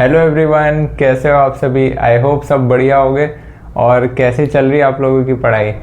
Hello everyone, कैसे हो आप सभी। आई होप सब बढ़िया होगे। और कैसे चल रही है आप लोगों की पढ़ाई।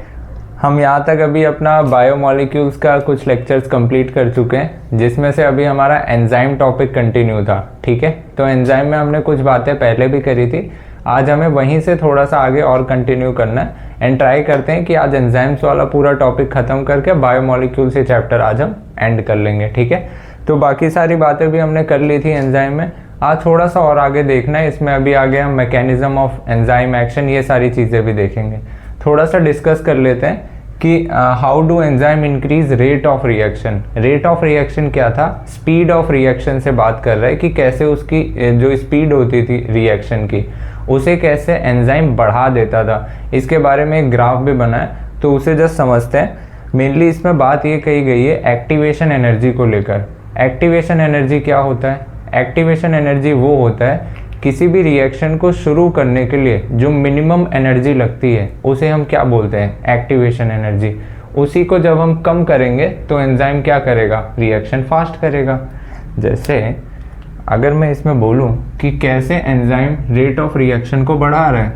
हम यहाँ तक अभी अपना बायोमॉलिक्यूल्स का कुछ लेक्चर्स कंप्लीट कर चुके हैं, जिसमें से अभी हमारा एंजाइम टॉपिक कंटिन्यू था। ठीक है, तो एंजाइम में हमने कुछ बातें पहले भी करी थी। आज हमें वहीं से थोड़ा सा आगे और कंटिन्यू करना है एंड ट्राई करते हैं कि आज एंजाइम्स वाला पूरा टॉपिक ख़त्म करके बायोमॉलिक्यूल से चैप्टर आज हम एंड कर लेंगे। ठीक है, तो बाकी सारी बातें भी हमने कर ली थी एंजाइम में। आज थोड़ा सा और आगे देखना है, इसमें अभी आगे हम मैकेनिज्म ऑफ एंजाइम एक्शन ये सारी चीज़ें भी देखेंगे। थोड़ा सा डिस्कस कर लेते हैं कि how do enzyme increase rate of reaction. Rate of reaction क्या था, स्पीड ऑफ रिएक्शन से बात कर रहा है कि कैसे उसकी जो स्पीड होती थी रिएक्शन की, उसे कैसे एंजाइम बढ़ा देता था। इसके बारे में एक ग्राफ भी बना है, तो उसे जस्ट समझते हैं। मेनली इसमें बात ये कही गई है एक्टिवेशन एनर्जी को लेकर। एक्टिवेशन एनर्जी क्या होता है? एक्टिवेशन एनर्जी वो होता है किसी भी रिएक्शन को शुरू करने के लिए जो मिनिमम एनर्जी लगती है उसे हम क्या बोलते हैं? Activation energy. उसी को जब हम कम करेंगे तो एंजाइम क्या करेगा? रिएक्शन फास्ट करेगा। जैसे अगर मैं इसमें बोलूं कि कैसे एंजाइम रेट ऑफ रिएक्शन को बढ़ा रहा है,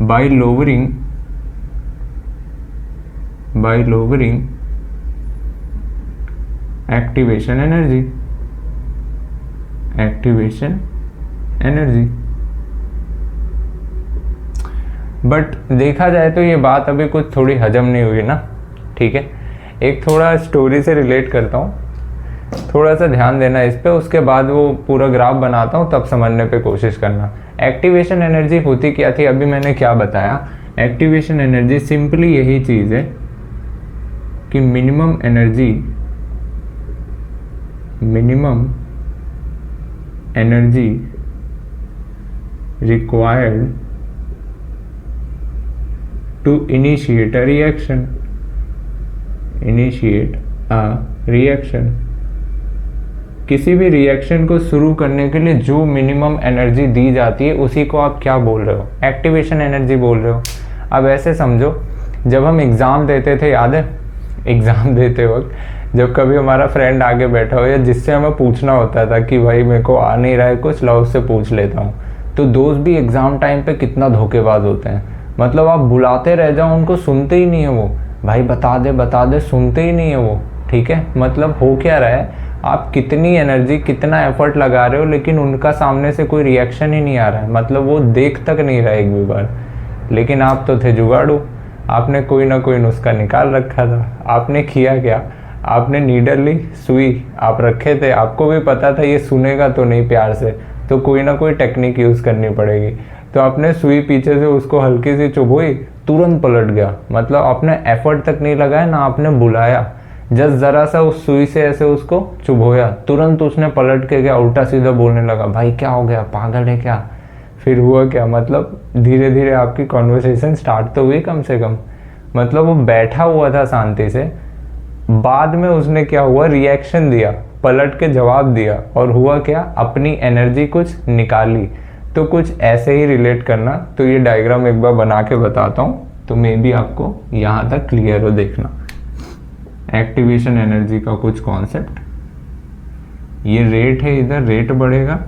by lowering activation energy. But देखा जाए तो ये बात अभी कुछ थोड़ी हजम नहीं हुई ना। ठीक है, एक थोड़ा स्टोरी से रिलेट करता हूँ, थोड़ा सा ध्यान देना इस पे, उसके बाद वो पूरा ग्राफ बनाता हूँ, तब समझने पे कोशिश करना। एक्टिवेशन एनर्जी होती क्या थी, अभी मैंने क्या बताया। एक्टिवेशन एनर्जी सिंपली यही चीज़ है कि minimum energy required to initiate a reaction. किसी भी रिएक्शन को शुरू करने के लिए जो मिनिमम एनर्जी दी जाती है उसी को आप क्या बोल रहे हो? एक्टिवेशन एनर्जी बोल रहे हो। अब ऐसे समझो, जब हम एग्ज़ाम देते थे, याद है एग्ज़ाम देते वक्त जब कभी हमारा फ्रेंड आगे बैठा हो या जिससे हमें पूछना होता था कि भाई मेरे को आ नहीं रहा है कुछ, लो उससे पूछ लेता हूँ, तो दोस्त भी एग्ज़ाम टाइम पे कितना धोखेबाज होते हैं। मतलब आप बुलाते रह जाओ, उनको सुनते ही नहीं है वो, भाई बता दे, सुनते ही नहीं है वो। ठीक है, मतलब हो क्या रहा है, आप कितनी एनर्जी कितना एफर्ट लगा रहे हो, लेकिन उनका सामने से कोई रिएक्शन ही नहीं आ रहा है। मतलब वो देख तक नहीं रहा एक भी बार। लेकिन आप तो थे जुगाड़ू, आपने कोई ना कोई नुस्खा निकाल रखा था। आपने किया क्या, आपने नीडल ली, सुई आप रखे थे, आपको भी पता था ये सुनेगा तो नहीं प्यार से, तो कोई ना कोई टेक्निक यूज़ करनी पड़ेगी। तो आपने सुई पीछे से उसको हल्की सी चुभोई, तुरंत पलट गया। मतलब आपने एफर्ट तक नहीं लगाया ना, आपने बुलाया, जस्ट ज़रा सा उस सुई से ऐसे उसको चुभोया, तुरंत उसने पलट के क्या उल्टा सीधा बोलने लगा, भाई क्या हो गया, पागल है क्या। फिर हुआ क्या, मतलब धीरे धीरे आपकी कॉन्वर्सेशन स्टार्ट तो हुई कम से कम। मतलब वो बैठा हुआ था शांति से, बाद में उसने क्या हुआ, रिएक्शन दिया, पलट के जवाब दिया, और हुआ क्या, अपनी एनर्जी कुछ निकाली। तो कुछ ऐसे ही रिलेट करना। तो ये डायग्राम एक बार बना के बताता हूँ, तो मे बी आपको यहाँ तक क्लियर हो। देखना एक्टिवेशन एनर्जी का कुछ कॉन्सेप्ट, ये रेट है, इधर रेट बढ़ेगा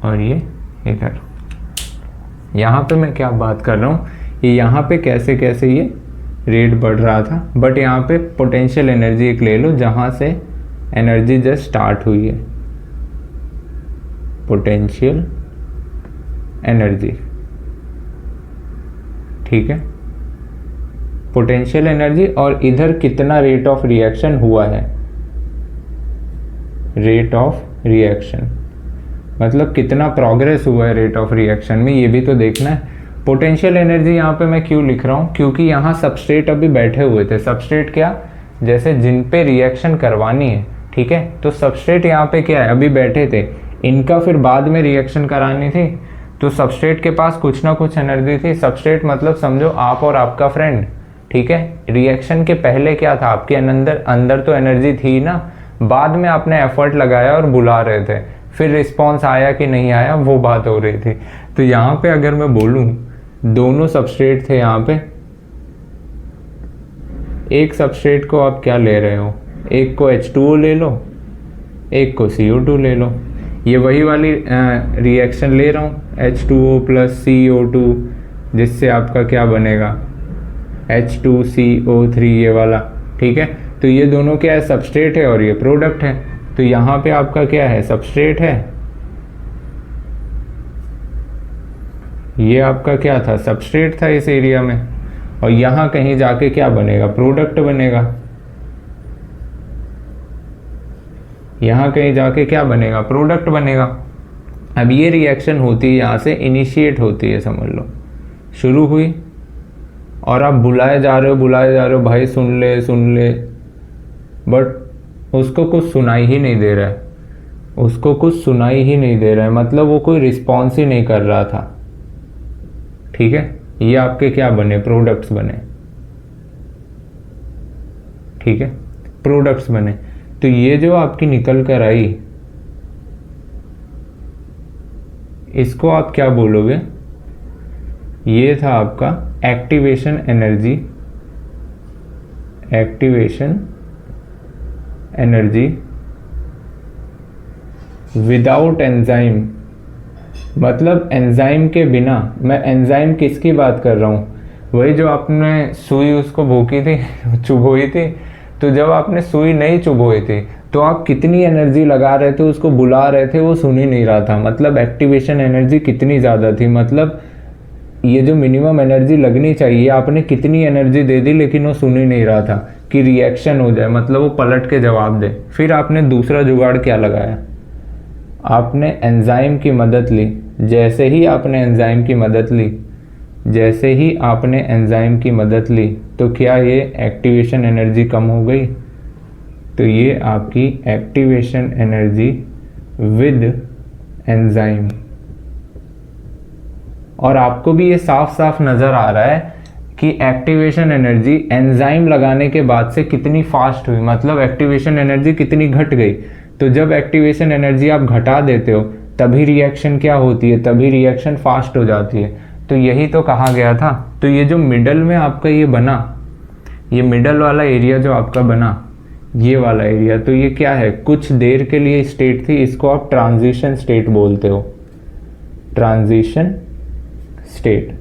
और ये इधर। यहाँ पे मैं क्या बात कर रहा हूँ, ये यहाँ पे कैसे कैसे ये रेट बढ़ रहा था, बट यहाँ पे पोटेंशियल एनर्जी एक ले लो जहाँ से एनर्जी जस्ट स्टार्ट हुई है, पोटेंशियल एनर्जी। ठीक है, पोटेंशियल एनर्जी, और इधर कितना रेट ऑफ रिएक्शन हुआ है, रेट ऑफ रिएक्शन मतलब कितना प्रोग्रेस हुआ है रेट ऑफ रिएक्शन में, ये भी तो देखना है। पोटेंशियल एनर्जी यहाँ पे मैं क्यों लिख रहा हूँ, क्योंकि यहाँ सबस्ट्रेट अभी बैठे हुए थे। सबस्ट्रेट क्या, जैसे जिन पे रिएक्शन करवानी है, ठीक है, तो सबस्ट्रेट यहाँ पे क्या है, अभी बैठे थे, इनका फिर बाद में रिएक्शन करानी थी, तो सबस्ट्रेट के पास कुछ ना कुछ एनर्जी थी। सबस्ट्रेट मतलब समझो आप और आपका फ्रेंड। ठीक है, रिएक्शन के पहले क्या था, आपके अंदर तो एनर्जी थी ना, बाद में आपने एफर्ट लगाया और बुला रहे थे, फिर रिस्पॉन्स आया कि नहीं आया वो बात हो रही थी। तो यहाँ पे अगर मैं बोलूँ, दोनों सबस्ट्रेट थे यहाँ पे, एक सबस्ट्रेट को आप क्या ले रहे हो, एक को H2O ले लो एक को CO2 ले लो। ये वही वाली रिएक्शन ले रहा हूँ H2O प्लस CO2, जिससे आपका क्या बनेगा H2CO3 ये वाला। ठीक है, तो ये दोनों क्या है, सबस्ट्रेट है और ये प्रोडक्ट है। तो यहाँ पे आपका क्या है, सबस्ट्रेट है, ये आपका क्या था, सबस्ट्रेट था इस एरिया में, और यहाँ कहीं जाके क्या बनेगा, प्रोडक्ट बनेगा। यहाँ कहीं जाके क्या बनेगा, प्रोडक्ट बनेगा। अब ये रिएक्शन होती है, यहाँ से इनिशिएट होती है, समझ लो शुरू हुई, और आप बुलाए जा रहे हो भाई सुन ले, बट उसको कुछ सुनाई ही नहीं दे रहा है, मतलब वो कोई रिस्पॉन्स ही नहीं कर रहा था। ठीक है, ये आपके क्या बने, प्रोडक्ट्स बने। ठीक है, प्रोडक्ट्स बने। तो ये जो आपकी निकल कर आई, इसको आप क्या बोलोगे, ये था आपका एक्टिवेशन एनर्जी विदाउट एंजाइम। मतलब एंजाइम के बिना, मैं एंजाइम किसकी बात कर रहा हूँ, वही जो आपने सुई उसको भोंकी थी चुभोई थी। तो जब आपने सुई नहीं चुभोई थी तो आप कितनी एनर्जी लगा रहे थे, उसको बुला रहे थे, वो सुन ही नहीं रहा था। मतलब एक्टिवेशन एनर्जी कितनी ज़्यादा थी, मतलब ये जो मिनिमम एनर्जी लगनी चाहिए आपने कितनी एनर्जी दे दी, लेकिन वो सुन ही नहीं रहा था कि रिएक्शन हो जाए, मतलब वो पलट के जवाब दे। फिर आपने दूसरा जुगाड़ क्या लगाया, आपने एंजाइम की मदद ली। जैसे ही आपने एंजाइम की मदद ली तो क्या ये एक्टिवेशन एनर्जी कम हो गई। तो ये आपकी एक्टिवेशन एनर्जी विद एंजाइम। और आपको भी ये साफ साफ नज़र आ रहा है कि एक्टिवेशन एनर्जी एंजाइम लगाने के बाद से कितनी फास्ट हुई, मतलब एक्टिवेशन एनर्जी कितनी घट गई। तो जब एक्टिवेशन एनर्जी आप घटा देते हो तभी रिएक्शन क्या होती है, तभी रिएक्शन फास्ट हो जाती है। तो यही तो कहा गया था। तो ये जो मिडल में आपका ये बना, ये मिडल वाला एरिया जो आपका बना, ये वाला एरिया, तो ये क्या है, कुछ देर के लिए स्टेट थी, इसको आप ट्रांजिशन स्टेट बोलते हो। ट्रांजिशन स्टेट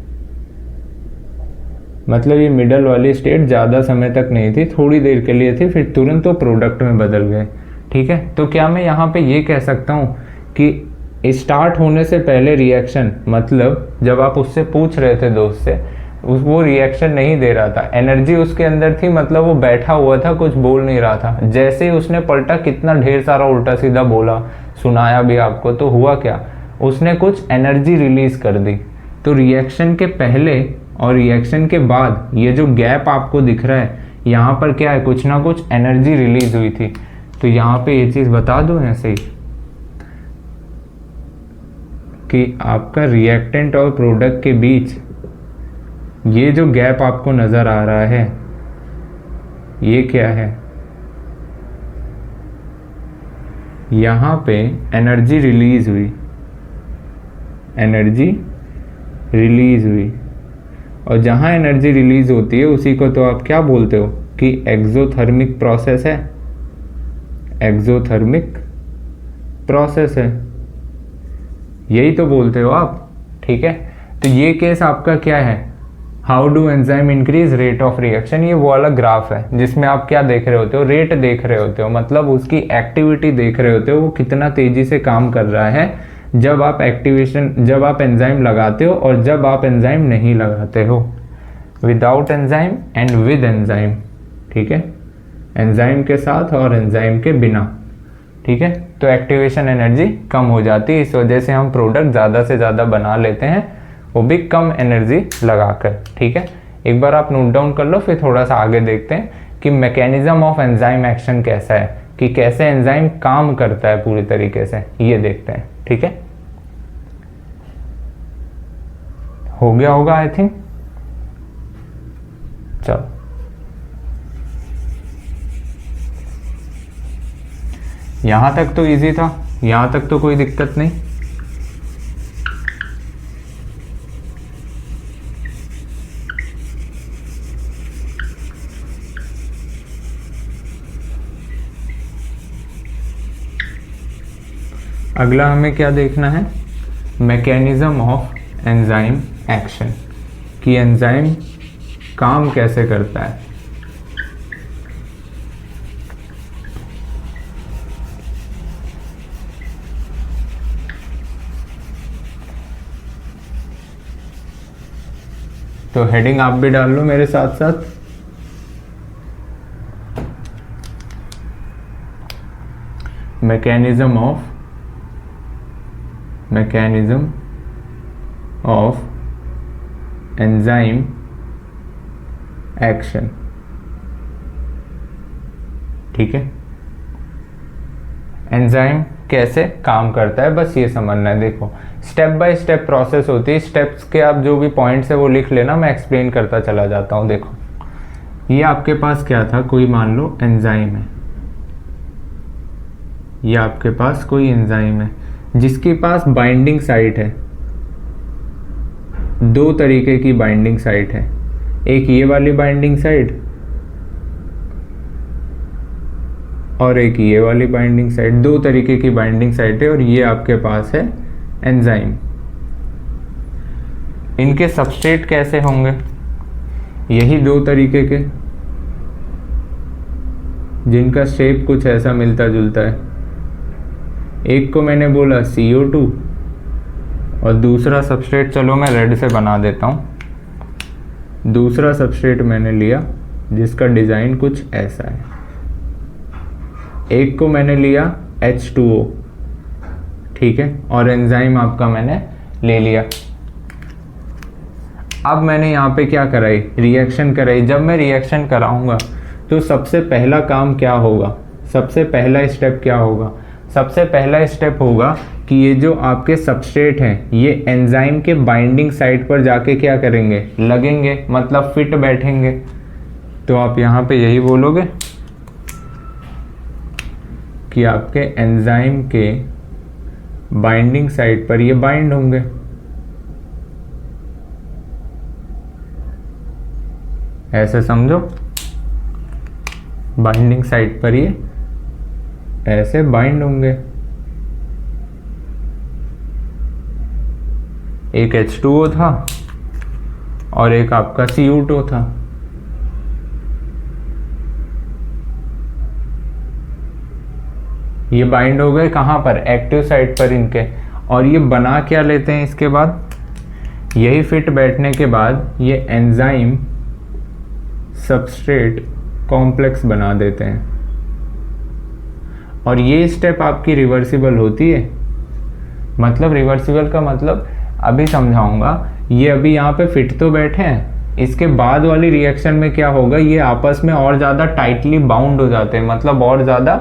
मतलब ये मिडल वाली स्टेट ज़्यादा समय तक नहीं थी, थोड़ी देर के लिए थी, फिर तुरंत वो प्रोडक्ट में बदल गए। ठीक है, तो क्या मैं यहाँ पे ये कह सकता हूँ कि स्टार्ट होने से पहले रिएक्शन, मतलब जब आप उससे पूछ रहे थे दोस्त से, वो रिएक्शन नहीं दे रहा था, एनर्जी उसके अंदर थी, मतलब वो बैठा हुआ था, कुछ बोल नहीं रहा था। जैसे ही उसने पलटा, कितना ढेर सारा उल्टा सीधा बोला, सुनाया भी आपको, तो हुआ क्या, उसने कुछ एनर्जी रिलीज कर दी। तो रिएक्शन के पहले और रिएक्शन के बाद ये जो गैप आपको दिख रहा है, यहाँ पर क्या है, कुछ ना कुछ एनर्जी रिलीज हुई थी। तो यहाँ पे ये चीज़ बता दूं ऐसे ही कि आपका रिएक्टेंट और प्रोडक्ट के बीच ये जो गैप आपको नज़र आ रहा है, ये क्या है, यहाँ पे एनर्जी रिलीज हुई, और जहाँ एनर्जी रिलीज होती है उसी को तो आप क्या बोलते हो कि एक्सोथर्मिक प्रोसेस है, एक्सोथर्मिक प्रोसेस है, यही तो बोलते हो आप। ठीक है, तो ये केस आपका क्या है, how do enzyme increase rate of reaction. ये वो वाला ग्राफ है जिसमें आप क्या देख रहे होते हो, रेट देख रहे होते हो, मतलब उसकी एक्टिविटी देख रहे होते हो, वो कितना तेजी से काम कर रहा है जब आप एंजाइम लगाते हो और जब आप एंजाइम नहीं लगाते हो, without enzyme and with enzyme. ठीक है, एंजाइम के साथ और एंजाइम के बिना। ठीक है, तो एक्टिवेशन एनर्जी कम हो जाती है, इस वजह से हम प्रोडक्ट ज़्यादा से ज़्यादा बना लेते हैं, वो भी कम एनर्जी लगाकर। ठीक है, एक बार आप नोट डाउन कर लो, फिर थोड़ा सा आगे देखते हैं कि मैकेनिज्म ऑफ एंजाइम एक्शन कैसा है, कि कैसे एंजाइम काम करता है पूरी तरीके से, ये देखते हैं। ठीक है, हो गया होगा आई थिंक। चलो, यहां तक तो इजी था, यहां तक तो कोई दिक्कत नहीं। अगला हमें क्या देखना है, मैकेनिज्म ऑफ एंजाइम एक्शन, कि एंजाइम काम कैसे करता है। तो हेडिंग आप भी डाल लो मेरे साथ साथ। Mechanism of enzyme action. ठीक है, एंजाइम कैसे काम करता है बस ये समझना है। देखो स्टेप बाय स्टेप प्रोसेस होती है, स्टेप्स के आप जो भी पॉइंट्स है वो लिख लेना, मैं एक्सप्लेन करता चला जाता हूँ। देखो ये आपके पास क्या था, कोई मान लो एंजाइम है, ये आपके पास कोई एंजाइम है जिसके पास बाइंडिंग साइट है, दो तरीके की बाइंडिंग साइट है, एक ये वाली बाइंडिंग साइट और एक ये वाली बाइंडिंग साइट, दो तरीके की बाइंडिंग साइट है और ये आपके पास है एंजाइम। इनके सबस्ट्रेट कैसे होंगे, यही दो तरीके के जिनका शेप कुछ ऐसा मिलता जुलता है। एक को मैंने बोला CO2 और दूसरा सबस्ट्रेट चलो मैं रेड से बना देता हूँ। दूसरा सबस्ट्रेट मैंने लिया जिसका डिज़ाइन कुछ ऐसा है। एक को मैंने लिया H2O, ठीक है, और एंजाइम आपका मैंने ले लिया। अब मैंने यहाँ पे क्या कराई, रिएक्शन कराई। जब मैं रिएक्शन कराऊंगा तो सबसे पहला काम क्या होगा, सबसे पहला स्टेप क्या होगा, सबसे पहला स्टेप होगा कि ये जो आपके सबस्ट्रेट हैं ये एंजाइम के बाइंडिंग साइट पर जाके क्या करेंगे, लगेंगे, मतलब फिट बैठेंगे। तो आप यहाँ पे यही बोलोगे कि आपके एंजाइम के बाइंडिंग साइट पर ये बाइंड होंगे। ऐसे समझो, बाइंडिंग साइट पर ये ऐसे बाइंड होंगे। एक H2O था और एक आपका CO2 था। ये बाइंड हो गए कहाँ पर, एक्टिव साइट पर इनके। और ये बना क्या लेते हैं इसके बाद, यही फिट बैठने के बाद ये एंजाइम सबस्ट्रेट कॉम्प्लेक्स बना देते हैं। और ये स्टेप आपकी रिवर्सिबल होती है। मतलब रिवर्सिबल का मतलब अभी समझाऊंगा। ये अभी यहाँ पे फिट तो बैठे हैं, इसके बाद वाली रिएक्शन में क्या होगा, ये आपस में और ज़्यादा टाइटली बाउंड हो जाते हैं, मतलब और ज़्यादा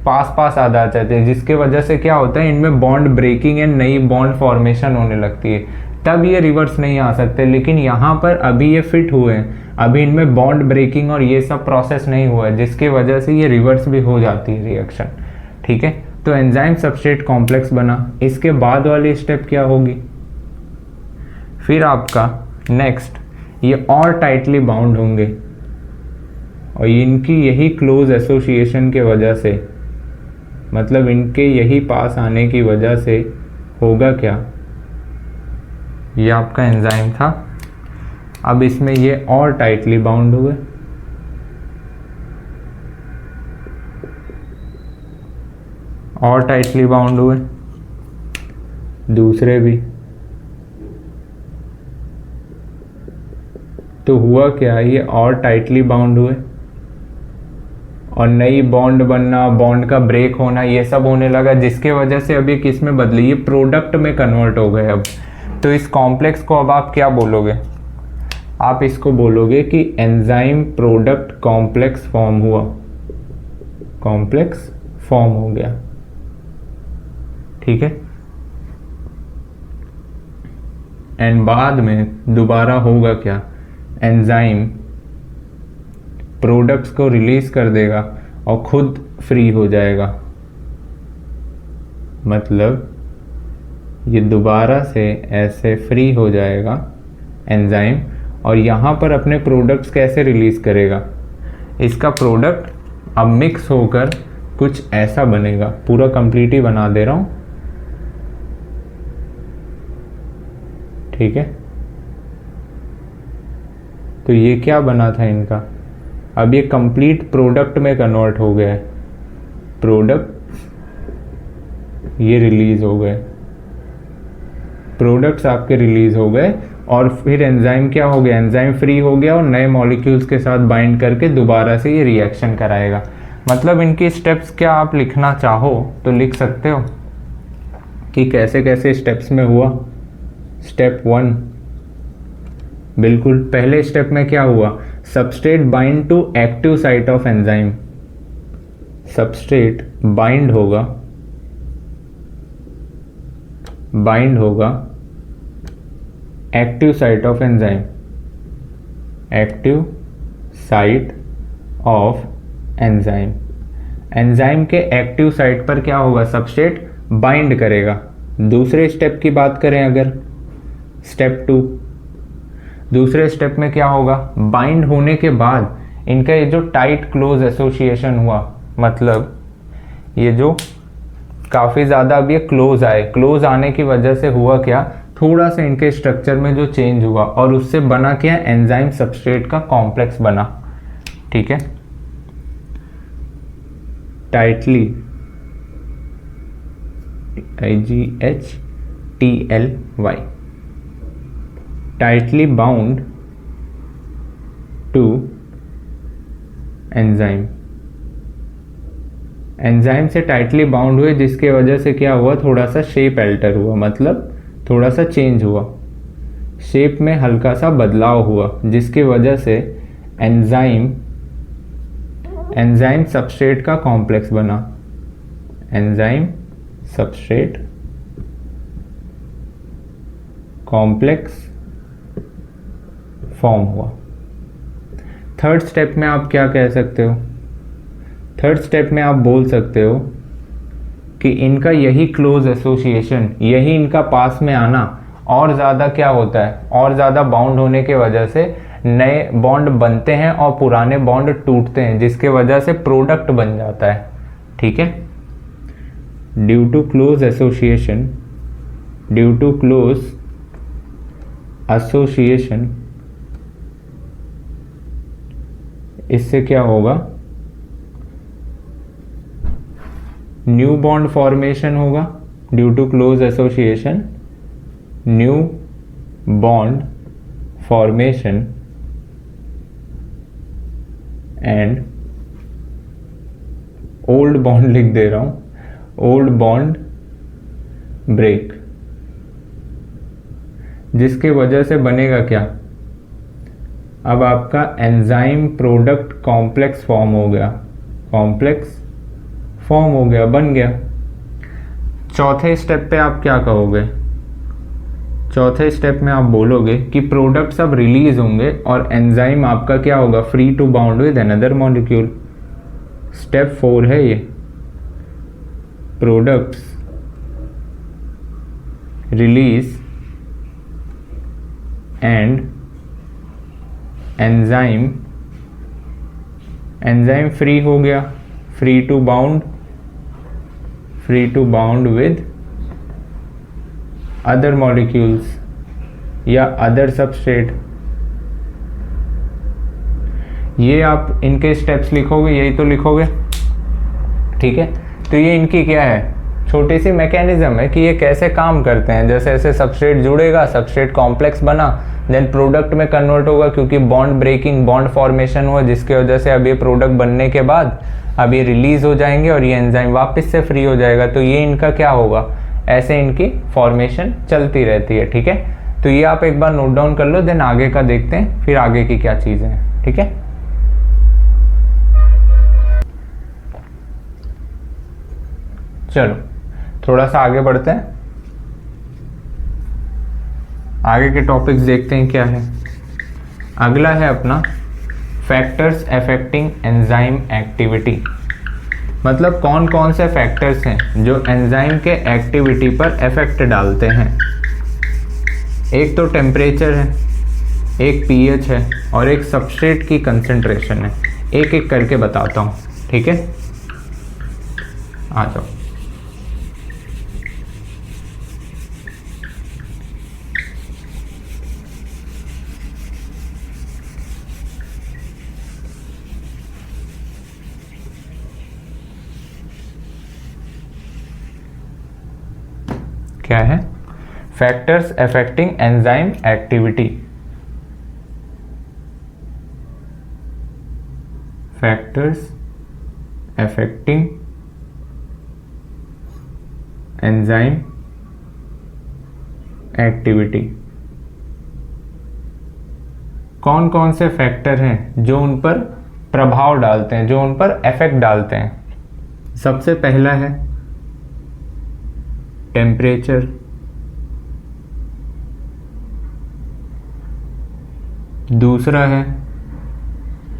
पास पास आ जाते हैं, जिसके वजह से क्या होता है, इनमें बॉन्ड ब्रेकिंग एंड नई बॉन्ड फॉर्मेशन होने लगती है। तब ये रिवर्स नहीं आ सकते। लेकिन यहाँ पर अभी ये फिट हुए हैं, अभी इनमें बॉन्ड ब्रेकिंग और ये सब प्रोसेस नहीं हुआ है, जिसकी वजह से ये रिवर्स भी हो जाती है रिएक्शन। ठीक है, तो एंजाइम सबस्ट्रेट कॉम्प्लेक्स बना। इसके बाद वाली स्टेप क्या होगी, फिर आपका नेक्स्ट ये और टाइटली बाउंड होंगे और इनकी यही क्लोज एसोसिएशन के वजह से, मतलब इनके यही पास आने की वजह से होगा क्या, ये आपका एंजाइम था, अब इसमें ये और टाइटली बाउंड हुए। और टाइटली बाउंड हुए, दूसरे भी। तो हुआ क्या, ये और टाइटली बाउंड हुए और नई बॉन्ड बनना, बॉन्ड का ब्रेक होना, ये सब होने लगा, जिसके वजह से अभी किस में बदली, ये प्रोडक्ट में कन्वर्ट हो गए अब। तो इस कॉम्प्लेक्स को अब आप क्या बोलोगे, आप इसको बोलोगे कि एंजाइम प्रोडक्ट कॉम्प्लेक्स फॉर्म हुआ, कॉम्प्लेक्स फॉर्म हो गया। ठीक है, एंड बाद में दोबारा होगा क्या, एंजाइम प्रोडक्ट्स को रिलीज कर देगा और खुद फ्री हो जाएगा। मतलब ये दोबारा से ऐसे फ्री हो जाएगा एंजाइम, और यहाँ पर अपने प्रोडक्ट्स कैसे रिलीज करेगा, इसका प्रोडक्ट अब मिक्स होकर कुछ ऐसा बनेगा। पूरा कंप्लीट ही बना दे रहा हूँ, ठीक है, तो ये क्या बना था इनका, अब ये कंप्लीट प्रोडक्ट में कन्वर्ट हो गया है, प्रोडक्ट ये रिलीज हो गए, प्रोडक्ट्स आपके रिलीज हो गए, और फिर एंजाइम क्या हो गया, एंजाइम फ्री हो गया और नए मॉलिक्यूल्स के साथ बाइंड करके दोबारा से ये रिएक्शन कराएगा। मतलब इनकी स्टेप्स क्या आप लिखना चाहो तो लिख सकते हो कि कैसे कैसे स्टेप्स में हुआ। स्टेप 1, बिल्कुल पहले स्टेप में क्या हुआ, substrate bind to active site of enzyme, substrate bind होगा active site of enzyme, active site of enzyme, enzyme के एक्टिव साइट पर क्या होगा, सबस्ट्रेट बाइंड करेगा। दूसरे स्टेप की बात करें अगर, स्टेप 2, दूसरे स्टेप में क्या होगा, बाइंड होने के बाद इनका ये जो टाइट क्लोज एसोसिएशन हुआ, मतलब ये जो काफ़ी ज़्यादा अब ये क्लोज आए, क्लोज आने की वजह से हुआ क्या, थोड़ा सा इनके स्ट्रक्चर में जो चेंज हुआ और उससे बना क्या, एंजाइम सबस्ट्रेट का कॉम्प्लेक्स बना। ठीक है, tightly IGHTLY, tightly bound to enzyme, enzyme से टाइटली बाउंड हुए जिसके वजह से क्या हुआ, थोड़ा सा शेप अल्टर हुआ, मतलब थोड़ा सा चेंज हुआ, शेप में हल्का सा बदलाव हुआ, जिसकी वजह से एंजाइम सबस्ट्रेट का कॉम्प्लेक्स बना, एंजाइम सबस्ट्रेट कॉम्प्लेक्स फॉर्म हुआ। थर्ड स्टेप में आप क्या कह सकते हो, थर्ड स्टेप में आप बोल सकते हो कि इनका यही क्लोज एसोसिएशन, यही इनका पास में आना और ज़्यादा क्या होता है, और ज़्यादा बाउंड होने के वजह से नए बॉन्ड बनते हैं और पुराने बॉन्ड टूटते हैं, जिसके वजह से प्रोडक्ट बन जाता है। ठीक है, due to close association, due to close association, इससे क्या होगा, न्यू बॉन्ड फॉर्मेशन होगा, due to close association new bond formation and old bond लिख दे रहा हूं, ओल्ड बॉन्ड ब्रेक, जिसके वजह से बनेगा क्या, अब आपका एंजाइम प्रोडक्ट कॉम्प्लेक्स फॉर्म हो गया, कॉम्प्लेक्स फॉर्म हो गया, बन गया। चौथे स्टेप पे आप क्या कहोगे, चौथे स्टेप में आप बोलोगे कि प्रोडक्ट्स अब रिलीज होंगे और एंजाइम आपका क्या होगा, free to bound with another molecule. Step 4 है ये, products release and enzyme free हो गया, free to bound with other molecules या अदर सबस्ट्रेट। ये आप इनके स्टेप्स लिखोगे, यही तो लिखोगे। ठीक है, तो ये इनकी क्या है, छोटी सी मैकेनिज्म है कि ये कैसे काम करते हैं। जैसे ऐसे सबस्ट्रेट जुड़ेगा, सबस्ट्रेट कॉम्प्लेक्स बना, देन प्रोडक्ट में कन्वर्ट होगा क्योंकि बॉन्ड ब्रेकिंग, बॉन्ड फॉर्मेशन हुआ, जिसकी वजह से अब ये प्रोडक्ट बनने के बाद अब ये रिलीज हो जाएंगे और ये एंजाइम वापस से फ्री हो जाएगा। तो ये इनका क्या होगा, ऐसे इनकी फॉर्मेशन चलती रहती है। ठीक है, तो ये आप एक बार नोट डाउन कर लो, देन आगे का देखते हैं फिर आगे की क्या चीज़ें हैं। ठीक है, चलो थोड़ा सा आगे बढ़ते हैं, आगे के टॉपिक्स देखते हैं क्या है। अगला है अपना फैक्टर्स अफेक्टिंग एंजाइम एक्टिविटी, मतलब कौन कौन से फैक्टर्स हैं जो एंजाइम के एक्टिविटी पर इफेक्ट डालते हैं। एक तो टेम्परेचर है, एक पीएच है और एक सबस्ट्रेट की कंसंट्रेशन है। एक एक करके बताता हूँ। ठीक है, आ जाओ। क्या है? Factors affecting enzyme activity. Factors affecting enzyme activity. कौन कौन से फैक्टर हैं जो उन पर प्रभाव डालते हैं, जो उन पर इफेक्ट डालते हैं? सबसे पहला है टेम्परेचर, दूसरा है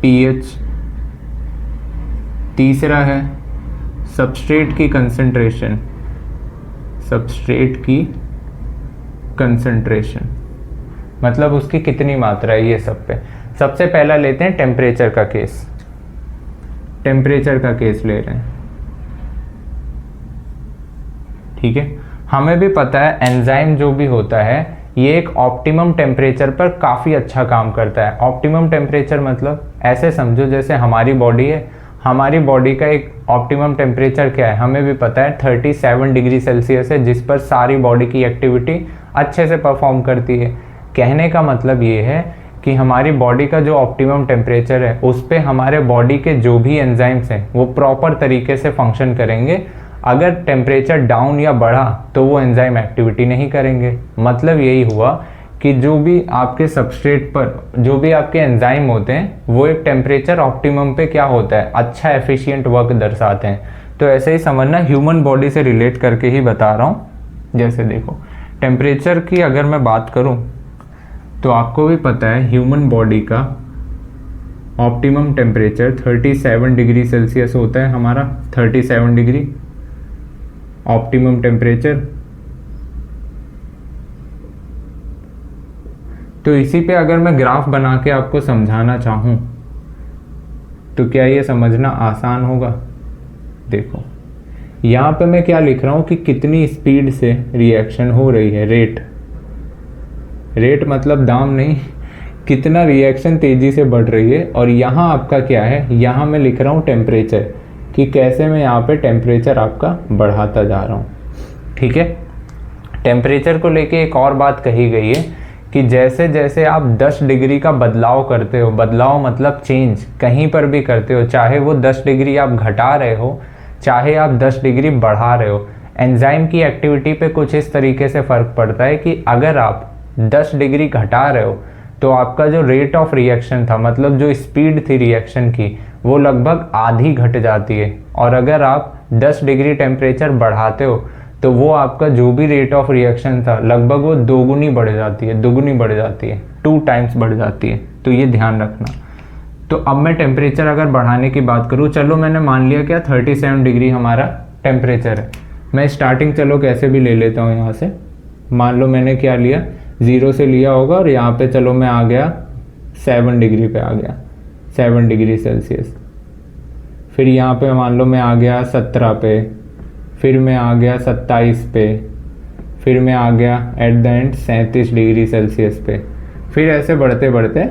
पीएच, तीसरा है सबस्ट्रेट की कंसंट्रेशन, सबस्ट्रेट की कंसंट्रेशन मतलब उसकी कितनी मात्रा है, ये सब पे। सबसे पहला लेते हैं टेम्परेचर का केस। टेम्परेचर का केस ले रहे हैं, ठीक है। हमें भी पता है एंजाइम जो भी होता है ये एक ऑप्टिमम टेम्परेचर पर काफ़ी अच्छा काम करता है। ऑप्टिमम टेम्परेचर मतलब ऐसे समझो जैसे हमारी बॉडी है, हमारी बॉडी का एक ऑप्टिमम टेम्परेचर क्या है हमें भी पता है, 37 डिग्री सेल्सियस है, जिस पर सारी बॉडी की एक्टिविटी अच्छे से परफॉर्म करती है। कहने का मतलब ये है कि हमारी बॉडी का जो ऑप्टिमम टेम्परेचर है उस पे हमारे बॉडी के जो भी एंजाइम्स हैं वो प्रॉपर तरीके से फंक्शन करेंगे। अगर टेम्परेचर डाउन या बढ़ा तो वो एंजाइम एक्टिविटी नहीं करेंगे। मतलब यही हुआ कि जो भी आपके सबस्ट्रेट पर जो भी आपके एंजाइम होते हैं वो एक टेम्परेचर ऑप्टिमम पे क्या होता है, अच्छा एफिशिएंट वर्क दर्शाते हैं। तो ऐसे ही समझना, ह्यूमन बॉडी से रिलेट करके ही बता रहा हूँ। जैसे देखो टेम्परेचर की अगर मैं बात करूँ तो आपको भी पता है ह्यूमन बॉडी का ऑप्टिमम टेम्परेचर 37 डिग्री सेल्सियस होता है हमारा। 37 डिग्री ऑप्टिमम टेम्परेचर। तो इसी पे अगर मैं ग्राफ बना के आपको समझाना चाहूँ तो क्या ये समझना आसान होगा? देखो यहाँ पे मैं क्या लिख रहा हूँ कि कितनी स्पीड से रिएक्शन हो रही है, रेट। रेट मतलब दाम नहीं, कितना रिएक्शन तेज़ी से बढ़ रही है। और यहाँ आपका क्या है, यहाँ मैं लिख रहा हूँ टेम्परेचर, कि कैसे मैं यहाँ पे टेम्परेचर आपका बढ़ाता जा रहा हूँ, ठीक है। टेम्परेचर को लेके एक और बात कही गई है कि जैसे जैसे आप 10 डिग्री का बदलाव करते हो, बदलाव मतलब चेंज कहीं पर भी करते हो, चाहे वो 10 डिग्री आप घटा रहे हो चाहे आप 10 डिग्री बढ़ा रहे हो, एंजाइम की एक्टिविटी पे कुछ इस तरीके से फ़र्क पड़ता है कि अगर आप 10 डिग्री घटा रहे हो तो आपका जो रेट ऑफ रिएक्शन था, मतलब जो स्पीड थी रिएक्शन की, वो लगभग आधी घट जाती है। और अगर आप 10 डिग्री टेम्परेचर बढ़ाते हो तो वो आपका जो भी रेट ऑफ रिएक्शन था लगभग वो दोगुनी बढ़ जाती है, दुगुनी बढ़ जाती है, 2 टाइम्स बढ़ जाती है। तो ये ध्यान रखना। तो अब मैं टेम्परेचर अगर बढ़ाने की बात करूँ, चलो मैंने मान लिया क्या 37 डिग्री हमारा टेम्परेचर है। मैं स्टार्टिंग चलो कैसे भी ले लेता हूँ यहाँ से। मान लो मैंने क्या लिया, 0 से लिया होगा और यहाँ पे चलो मैं आ गया 7 डिग्री पे आ गया, 7 डिग्री सेल्सियस। फिर यहाँ पे मान लो मैं आ गया 17 पे, फिर मैं आ गया 27 पे, फिर मैं आ गया at the end 37 degree Celsius पे। फिर ऐसे बढ़ते बढ़ते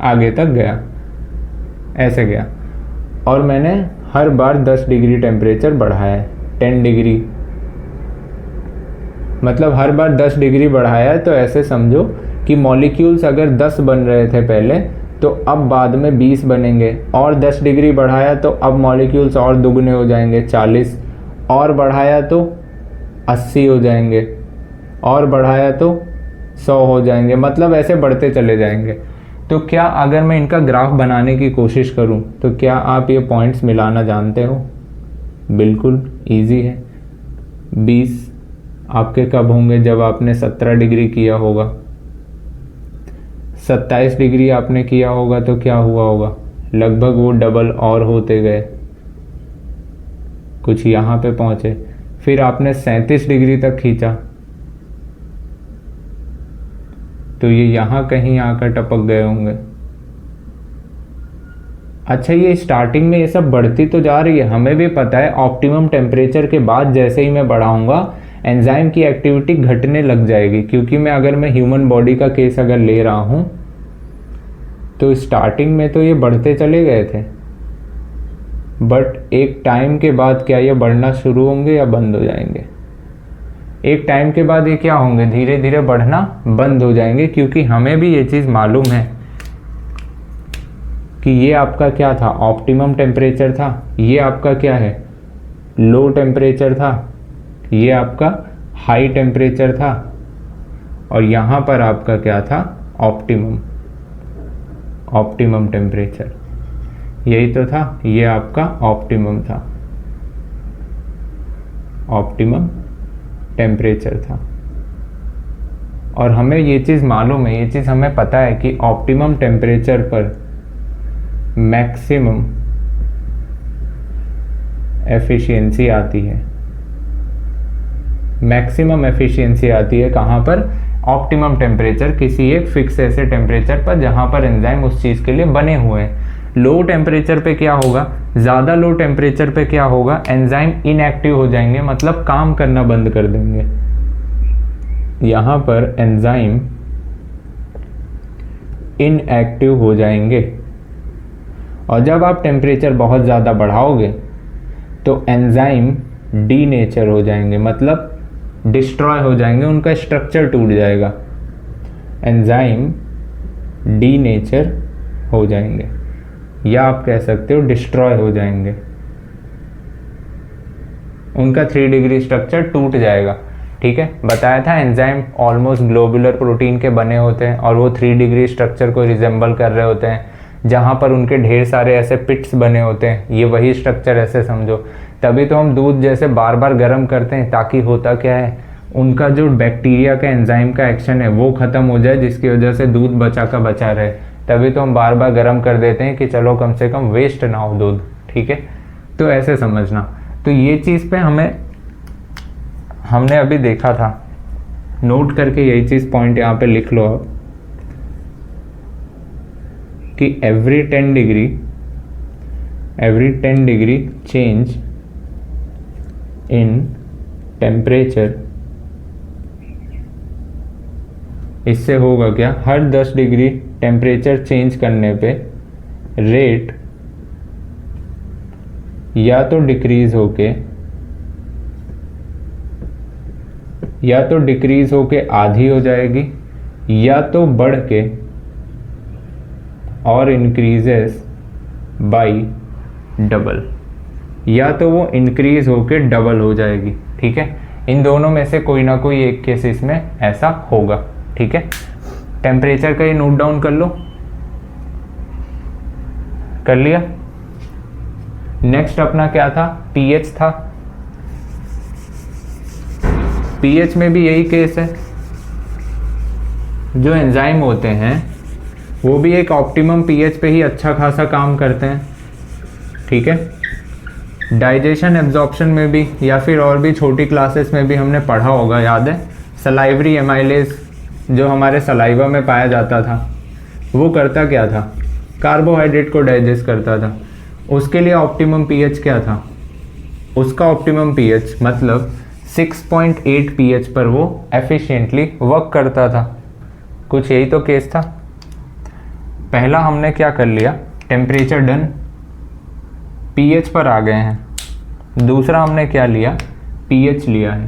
आगे तक गया, ऐसे गया। और मैंने हर बार 10 डिग्री टेम्परेचर बढ़ाया है, 10 डिग्री, मतलब हर बार 10 डिग्री बढ़ाया है। तो ऐसे समझो कि मॉलिक्यूल्स अगर 10 बन रहे थे पहले तो अब बाद में 20 बनेंगे, और 10 डिग्री बढ़ाया तो अब मॉलिक्यूल्स और दुगने हो जाएंगे, 40, और बढ़ाया तो 80 हो जाएंगे, और बढ़ाया तो 100 हो जाएंगे, मतलब ऐसे बढ़ते चले जाएंगे। तो क्या अगर मैं इनका ग्राफ बनाने की कोशिश करूं तो क्या आप ये पॉइंट्स मिलाना जानते हो? बिल्कुल ईजी है। 20 आपके कब होंगे, जब आपने 17 डिग्री किया होगा। 27 डिग्री आपने किया होगा तो क्या हुआ होगा, लगभग वो डबल और होते गए, कुछ यहाँ पे पहुँचे। फिर आपने 37 डिग्री तक खींचा तो ये यहाँ कहीं आकर टपक गए होंगे। अच्छा, ये स्टार्टिंग में ये सब बढ़ती तो जा रही है, हमें भी पता है ऑप्टिमम टेम्परेचर के बाद जैसे ही मैं बढ़ाऊंगा एंजाइम की एक्टिविटी घटने लग जाएगी, क्योंकि अगर मैं ह्यूमन बॉडी का केस अगर ले रहा हूँ तो स्टार्टिंग में तो ये बढ़ते चले गए थे, बट एक टाइम के बाद क्या ये बढ़ना शुरू होंगे या बंद हो जाएंगे? एक टाइम के बाद ये क्या होंगे, धीरे धीरे बढ़ना बंद हो जाएंगे, क्योंकि हमें भी ये चीज़ मालूम है कि ये आपका क्या था, ऑप्टिमम टेम्परेचर था, ये आपका क्या है, लो टेम्परेचर था, ये आपका हाई टेम्परेचर था, और यहाँ पर आपका क्या था, ऑप्टिमम टेम्परेचर, यही तो था, ये आपका ऑप्टिमम था, ऑप्टिमम टेम्परेचर था। और हमें ये चीज़ मालूम है, ये चीज़ हमें पता है कि ऑप्टिमम टेम्परेचर पर मैक्सिमम एफिशिएंसी आती है। मैक्सिमम एफिशिएंसी आती है कहाँ पर, ऑप्टिमम टेम्परेचर, किसी एक फिक्स ऐसे टेम्परेचर पर जहाँ पर एंजाइम उस चीज़ के लिए बने हुए हैं। लो टेम्परेचर पे क्या होगा, ज़्यादा लो टेम्परेचर पे क्या होगा, एंजाइम इनएक्टिव हो जाएंगे, मतलब काम करना बंद कर देंगे। यहाँ पर एंजाइम इनएक्टिव हो जाएंगे, और जब आप टेम्परेचर बहुत ज़्यादा बढ़ाओगे तो एंजाइम डीनेचर हो जाएंगे, मतलब डिस्ट्रॉय हो जाएंगे, उनका स्ट्रक्चर टूट जाएगा, एंजाइम डीनेचर हो जाएंगे, या आप कह सकते हो डिस्ट्रॉय हो जाएंगे, उनका 3 डिग्री स्ट्रक्चर टूट जाएगा। ठीक है, बताया था एंजाइम ऑलमोस्ट ग्लोबुलर प्रोटीन के बने होते हैं, और वो 3 डिग्री स्ट्रक्चर को रिजेंबल कर रहे होते हैं, जहाँ पर उनके ढेर सारे ऐसे पिट्स बने होते हैं, ये वही स्ट्रक्चर ऐसे समझो। तभी तो हम दूध जैसे बार बार गर्म करते हैं, ताकि होता क्या है, उनका जो बैक्टीरिया का एंजाइम का एक्शन है वो ख़त्म हो जाए, जिसकी वजह से दूध बचा का बचा रहे। तभी तो हम बार बार गर्म कर देते हैं कि चलो कम से कम वेस्ट ना हो दूध। ठीक है, तो ऐसे समझना। तो ये चीज़ पे हमने अभी देखा था, नोट करके यही चीज़ पॉइंट यहाँ पे लिख लो आप, कि every 10 degree change in temperature, इससे होगा क्या, हर 10 डिग्री टेम्परेचर चेंज करने पे रेट या तो डिक्रीज होके आधी हो जाएगी, या तो बढ़ के और इंक्रीजेस बाय डबल, या तो वो इंक्रीज होके डबल हो जाएगी। ठीक है, इन दोनों में से कोई ना कोई एक केस इसमें ऐसा होगा। ठीक है, टेम्परेचर का ये नोट डाउन कर लो, कर लिया। नेक्स्ट अपना क्या था, पीएच था। पीएच में भी यही केस है, जो एंजाइम होते हैं वो भी एक ऑप्टिमम पीएच पे ही अच्छा खासा काम करते हैं। ठीक है, डाइजेशन एब्जॉर्प्शन में भी, या फिर और भी छोटी क्लासेस में भी हमने पढ़ा होगा, याद है, सलाइवरी एमाइलेज जो हमारे सलाइवा में पाया जाता था, वो करता क्या था, कार्बोहाइड्रेट को डाइजेस्ट करता था। उसके लिए ऑप्टिमम पीएच क्या था, उसका ऑप्टिमम पीएच मतलब 6.8 पीएच पर वो एफिशिएंटली वर्क करता था। कुछ यही तो केस था। पहला हमने क्या कर लिया, टेम्परेचर डन, पीएच पर आ गए हैं। दूसरा हमने क्या लिया, पीएच लिया है,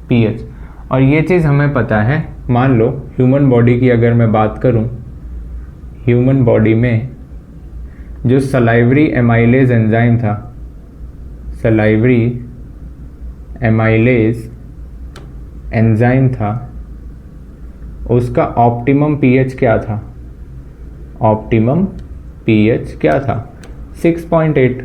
पीएच। और ये चीज़ हमें पता है, मान लो ह्यूमन बॉडी की अगर मैं बात करूं, ह्यूमन बॉडी में जो सलाइवरी एमाइलेज एंजाइम था, सलाइवरी एमाइलेज एंजाइम था, उसका ऑप्टिमम पीएच क्या था, ऑप्टिमम पीएच क्या था, 6.8।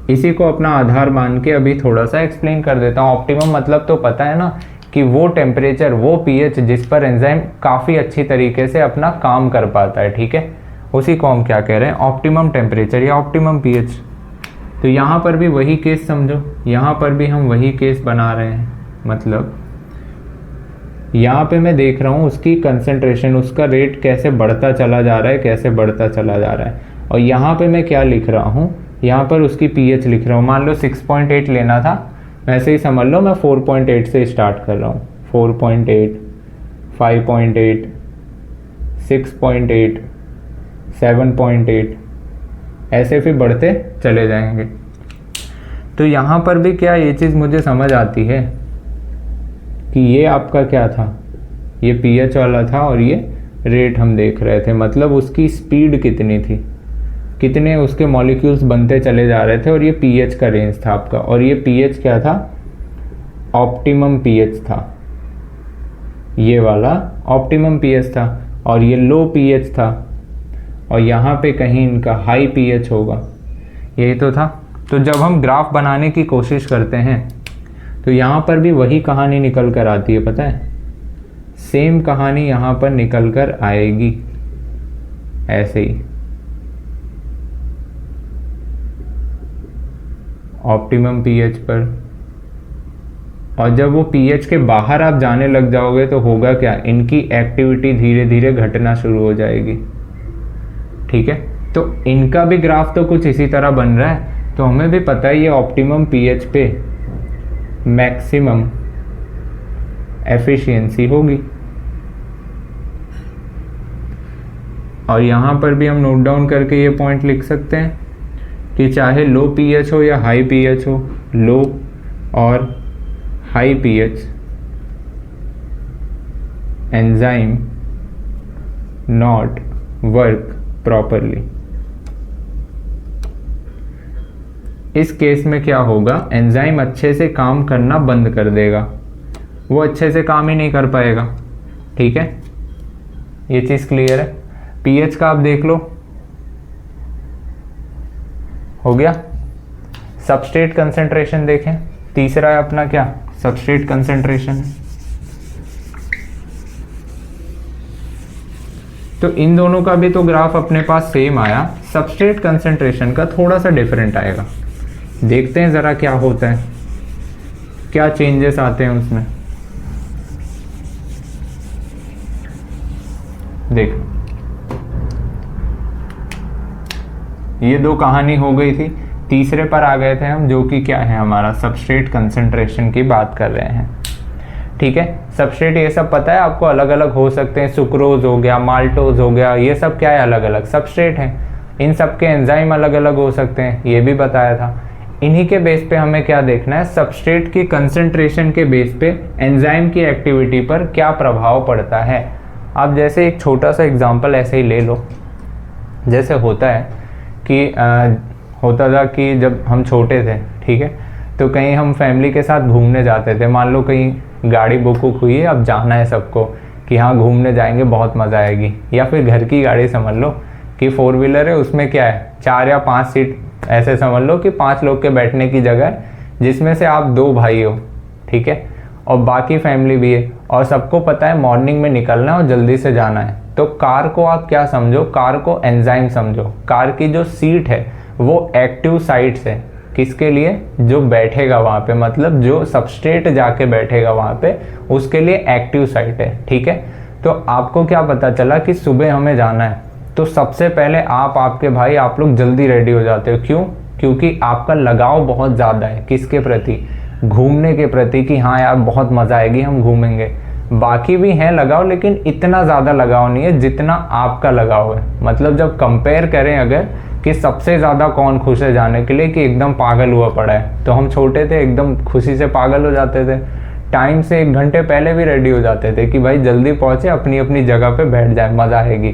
इसी को अपना आधार मान के अभी थोड़ा सा एक्सप्लेन कर देता हूँ। ऑप्टिमम मतलब तो पता है ना, कि वो टेम्परेचर, वो पीएच जिस पर एंजाइम काफ़ी अच्छी तरीके से अपना काम कर पाता है। ठीक है, उसी को हम क्या कह रहे हैं, ऑप्टिमम टेम्परेचर या ऑप्टिमम पीएच। तो यहाँ पर भी वही केस समझो, यहाँ पर भी हम वही केस बना रहे हैं। मतलब यहाँ पे मैं देख रहा हूँ उसकी कंसंट्रेशन, उसका रेट कैसे बढ़ता चला जा रहा है, कैसे बढ़ता चला जा रहा है। और यहाँ पे मैं क्या लिख रहा हूँ, यहाँ पर उसकी पीएच लिख रहा हूँ। मान लो 6.8 लेना था, वैसे ही समझ लो मैं 4.8 से स्टार्ट कर रहा हूँ। 4.8, 5.8, 6.8, 7.8, ऐसे फिर बढ़ते चले जाएंगे। तो यहाँ पर भी क्या ये चीज़ मुझे समझ आती है कि ये आपका क्या था, ये pH वाला था और ये रेट हम देख रहे थे, मतलब उसकी स्पीड कितनी थी, कितने उसके मॉलिक्यूल्स बनते चले जा रहे थे, और ये pH का रेंज था आपका। और ये pH क्या था, ऑप्टिमम pH था, ये वाला ऑप्टिमम pH था, और ये लो pH था, और यहाँ पे कहीं इनका हाई pH होगा, यही तो था। तो जब हम ग्राफ बनाने की कोशिश करते हैं तो यहाँ पर भी वही कहानी निकल कर आती है, पता है, सेम कहानी यहाँ पर निकल कर आएगी ऐसे ही। ऑप्टिमम pH पर, और जब वो pH के बाहर आप जाने लग जाओगे तो होगा क्या, इनकी एक्टिविटी धीरे धीरे घटना शुरू हो जाएगी। ठीक है, तो इनका भी ग्राफ तो कुछ इसी तरह बन रहा है। तो हमें भी पता है ये ऑप्टिमम pH पे मैक्सिमम एफिशिएंसी होगी, और यहाँ पर भी हम नोट डाउन करके ये पॉइंट लिख सकते हैं कि चाहे लो pH हो या हाई pH हो, लो और high pH enzyme not work properly. इस केस में क्या होगा, एंजाइम अच्छे से काम करना बंद कर देगा, वो अच्छे से काम ही नहीं कर पाएगा। ठीक है, ये चीज़ क्लियर है। pH का आप देख लो, हो गया। सबस्ट्रेट कंसंट्रेशन देखें, तीसरा है अपना क्या, सबस्ट्रेट कंसंट्रेशन। तो इन दोनों का भी तो ग्राफ अपने पास सेम आया, सबस्ट्रेट कंसंट्रेशन का थोड़ा सा डिफरेंट आएगा। देखते हैं ज़रा क्या होता है, क्या चेंजेस आते हैं उसमें। देख, ये दो कहानी हो गई थी, तीसरे पर आ गए थे हम, जो कि क्या है, हमारा सबस्ट्रेट कंसंट्रेशन की बात कर रहे हैं। ठीक है, सबस्ट्रेट ये सब पता है आपको, अलग अलग हो सकते हैं, सुक्रोज हो गया, माल्टोज हो गया, ये सब क्या है, अलग अलग सबस्ट्रेट हैं। इन सब के एंजाइम अलग अलग हो सकते हैं, ये भी बताया था। इन्हीं के बेस पे हमें क्या देखना है, सबस्ट्रेट की कंसंट्रेशन के बेस पे एंजाइम की एक्टिविटी पर क्या प्रभाव पड़ता है। आप जैसे एक छोटा सा एग्जांपल ऐसे ही ले लो, जैसे होता है कि होता था कि जब हम छोटे थे, ठीक है, तो कहीं हम फैमिली के साथ घूमने जाते थे, मान लो कहीं गाड़ी बुक हुई है, अब जाना है सबको कि हाँ घूमने जाएंगे, बहुत मज़ा आएगी, या फिर घर की गाड़ी समझ लो कि 4 व्हीलर है, उसमें क्या है 4 या 5 सीट, ऐसे समझ लो कि 5 लोग के बैठने की जगह है, जिसमें से आप 2 भाई हो, ठीक है, और बाकी फैमिली भी है, और सबको पता है मॉर्निंग में निकलना है और जल्दी से जाना है। तो कार को आप क्या समझो, कार को एंजाइम समझो। कार की जो सीट है वो एक्टिव साइट्स है, किसके लिए, जो बैठेगा वहाँ पे, मतलब जो सबस्ट्रेट जाके बैठेगा वहाँ पे, उसके लिए एक्टिव साइट है। ठीक है, तो आपको क्या पता चला कि सुबह हमें जाना है, तो सबसे पहले आपके भाई आप लोग जल्दी रेडी हो जाते हो। क्यों? क्योंकि आपका लगाव बहुत ज़्यादा है, किसके प्रति, घूमने के प्रति, कि हाँ यार बहुत मज़ा आएगी, हम घूमेंगे। बाकी भी हैं लगाव, लेकिन इतना ज़्यादा लगाव नहीं है जितना आपका लगाव है। मतलब जब कंपेयर करें अगर कि सबसे ज़्यादा कौन खुश है जाने के लिए, कि एकदम पागल हुआ पड़ा है, तो हम छोटे थे एकदम खुशी से पागल हो जाते थे, टाइम से 1 घंटे पहले भी रेडी हो जाते थे कि भाई जल्दी पहुँचे, अपनी अपनी जगह पे बैठ जाए, मज़ा आएगी।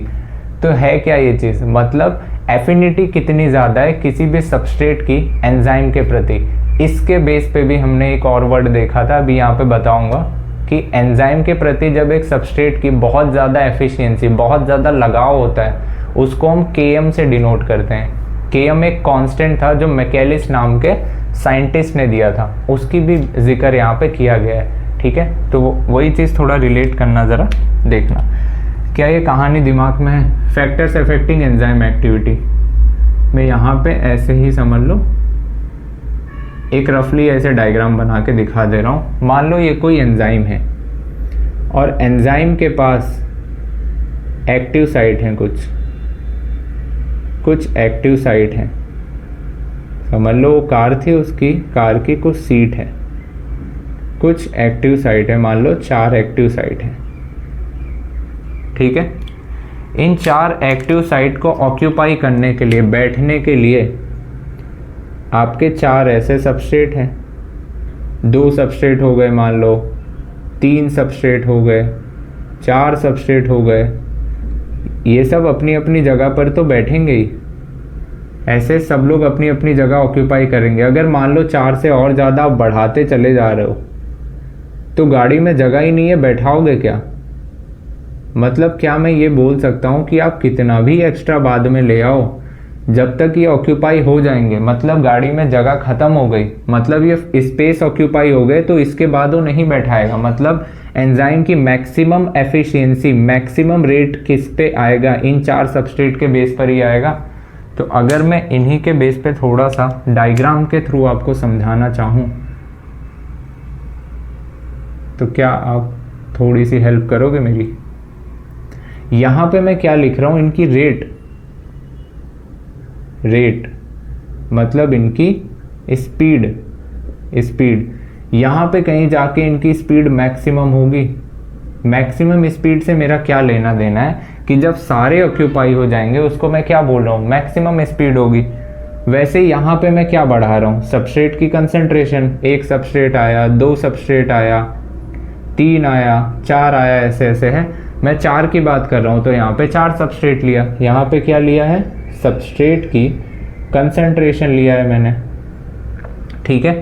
तो है क्या ये चीज़, मतलब एफिनिटी कितनी ज़्यादा है किसी भी सबस्ट्रेट की एंजाइम के प्रति। इसके बेस पे भी हमने एक और वर्ड देखा था, अभी यहाँ पे बताऊँगा, कि एंजाइम के प्रति जब एक सबस्ट्रेट की बहुत ज़्यादा एफिशिएंसी, बहुत ज़्यादा लगाव होता है, उसको हम Km से डिनोट करते हैं। Km एक कांस्टेंट था जो मैकेलिस नाम के साइंटिस्ट ने दिया था, उसकी भी जिक्र यहाँ पे किया गया है। ठीक है, तो वही चीज़ थोड़ा रिलेट करना, ज़रा देखना क्या ये कहानी दिमाग में है। फैक्टर्स अफेक्टिंग एंजाइम एक्टिविटी मैं यहाँ पे ऐसे ही समझ लो, एक रफली ऐसे डायग्राम बना के दिखा दे रहा हूँ। मान लो ये कोई एंजाइम है और एंजाइम के पास एक्टिव साइट हैं, कुछ एक्टिव साइट हैं। समझ लो वो कार थी, उसकी कार की कुछ सीट है, कुछ एक्टिव साइट है, मान लो 4 एक्टिव साइट है। ठीक है, इन 4 एक्टिव साइट को ऑक्यूपाई करने के लिए, बैठने के लिए आपके 4 ऐसे सबस्ट्रेट हैं, 2 सबस्ट्रेट हो गए मान लो, 3 सबस्ट्रेट हो गए, 4 सबस्ट्रेट हो गए, ये सब अपनी अपनी जगह पर तो बैठेंगे ही। ऐसे सब लोग अपनी अपनी जगह ऑक्यूपाई करेंगे। अगर मान लो 4 से और ज़्यादा आप बढ़ाते चले जा रहे हो तो गाड़ी में जगह ही नहीं है, बैठाओगे क्या? मतलब क्या मैं ये बोल सकता हूँ कि आप कितना भी एक्स्ट्रा बाद में ले आओ, जब तक ये ऑक्यूपाई हो जाएंगे मतलब गाड़ी में जगह ख़त्म हो गई, मतलब ये स्पेस ऑक्यूपाई हो गए, तो इसके बाद वो नहीं बैठाएगा। मतलब एंजाइम की मैक्सिमम एफिशिएंसी, मैक्सिमम रेट किस पे आएगा? इन 4 सबस्ट्रेट के बेस पर ही आएगा। तो अगर मैं इन्हीं के बेस पे थोड़ा सा डायग्राम के थ्रू आपको समझाना चाहूँ तो क्या आप थोड़ी सी हेल्प करोगे मेरी? यहाँ पे मैं क्या लिख रहा हूँ, इनकी रेट मतलब इनकी स्पीड यहाँ पे कहीं जाके इनकी स्पीड मैक्सिमम होगी। मैक्सिमम स्पीड से मेरा क्या लेना देना है कि जब सारे ऑक्यूपाई हो जाएंगे उसको मैं क्या बोल रहा हूँ, मैक्सिमम स्पीड होगी। वैसे यहाँ पे मैं क्या बढ़ा रहा हूँ, सबस्ट्रेट की कंसंट्रेशन। 1 सबस्ट्रेट आया, 2 सबस्ट्रेट आया, 3 आया, 4 आया, ऐसे ऐसे है। मैं 4 की बात कर रहा हूँ तो यहाँ पे 4 सबस्ट्रेट लिया। यहाँ पे क्या लिया है, सबस्ट्रेट की कंसंट्रेशन लिया है मैंने, ठीक है,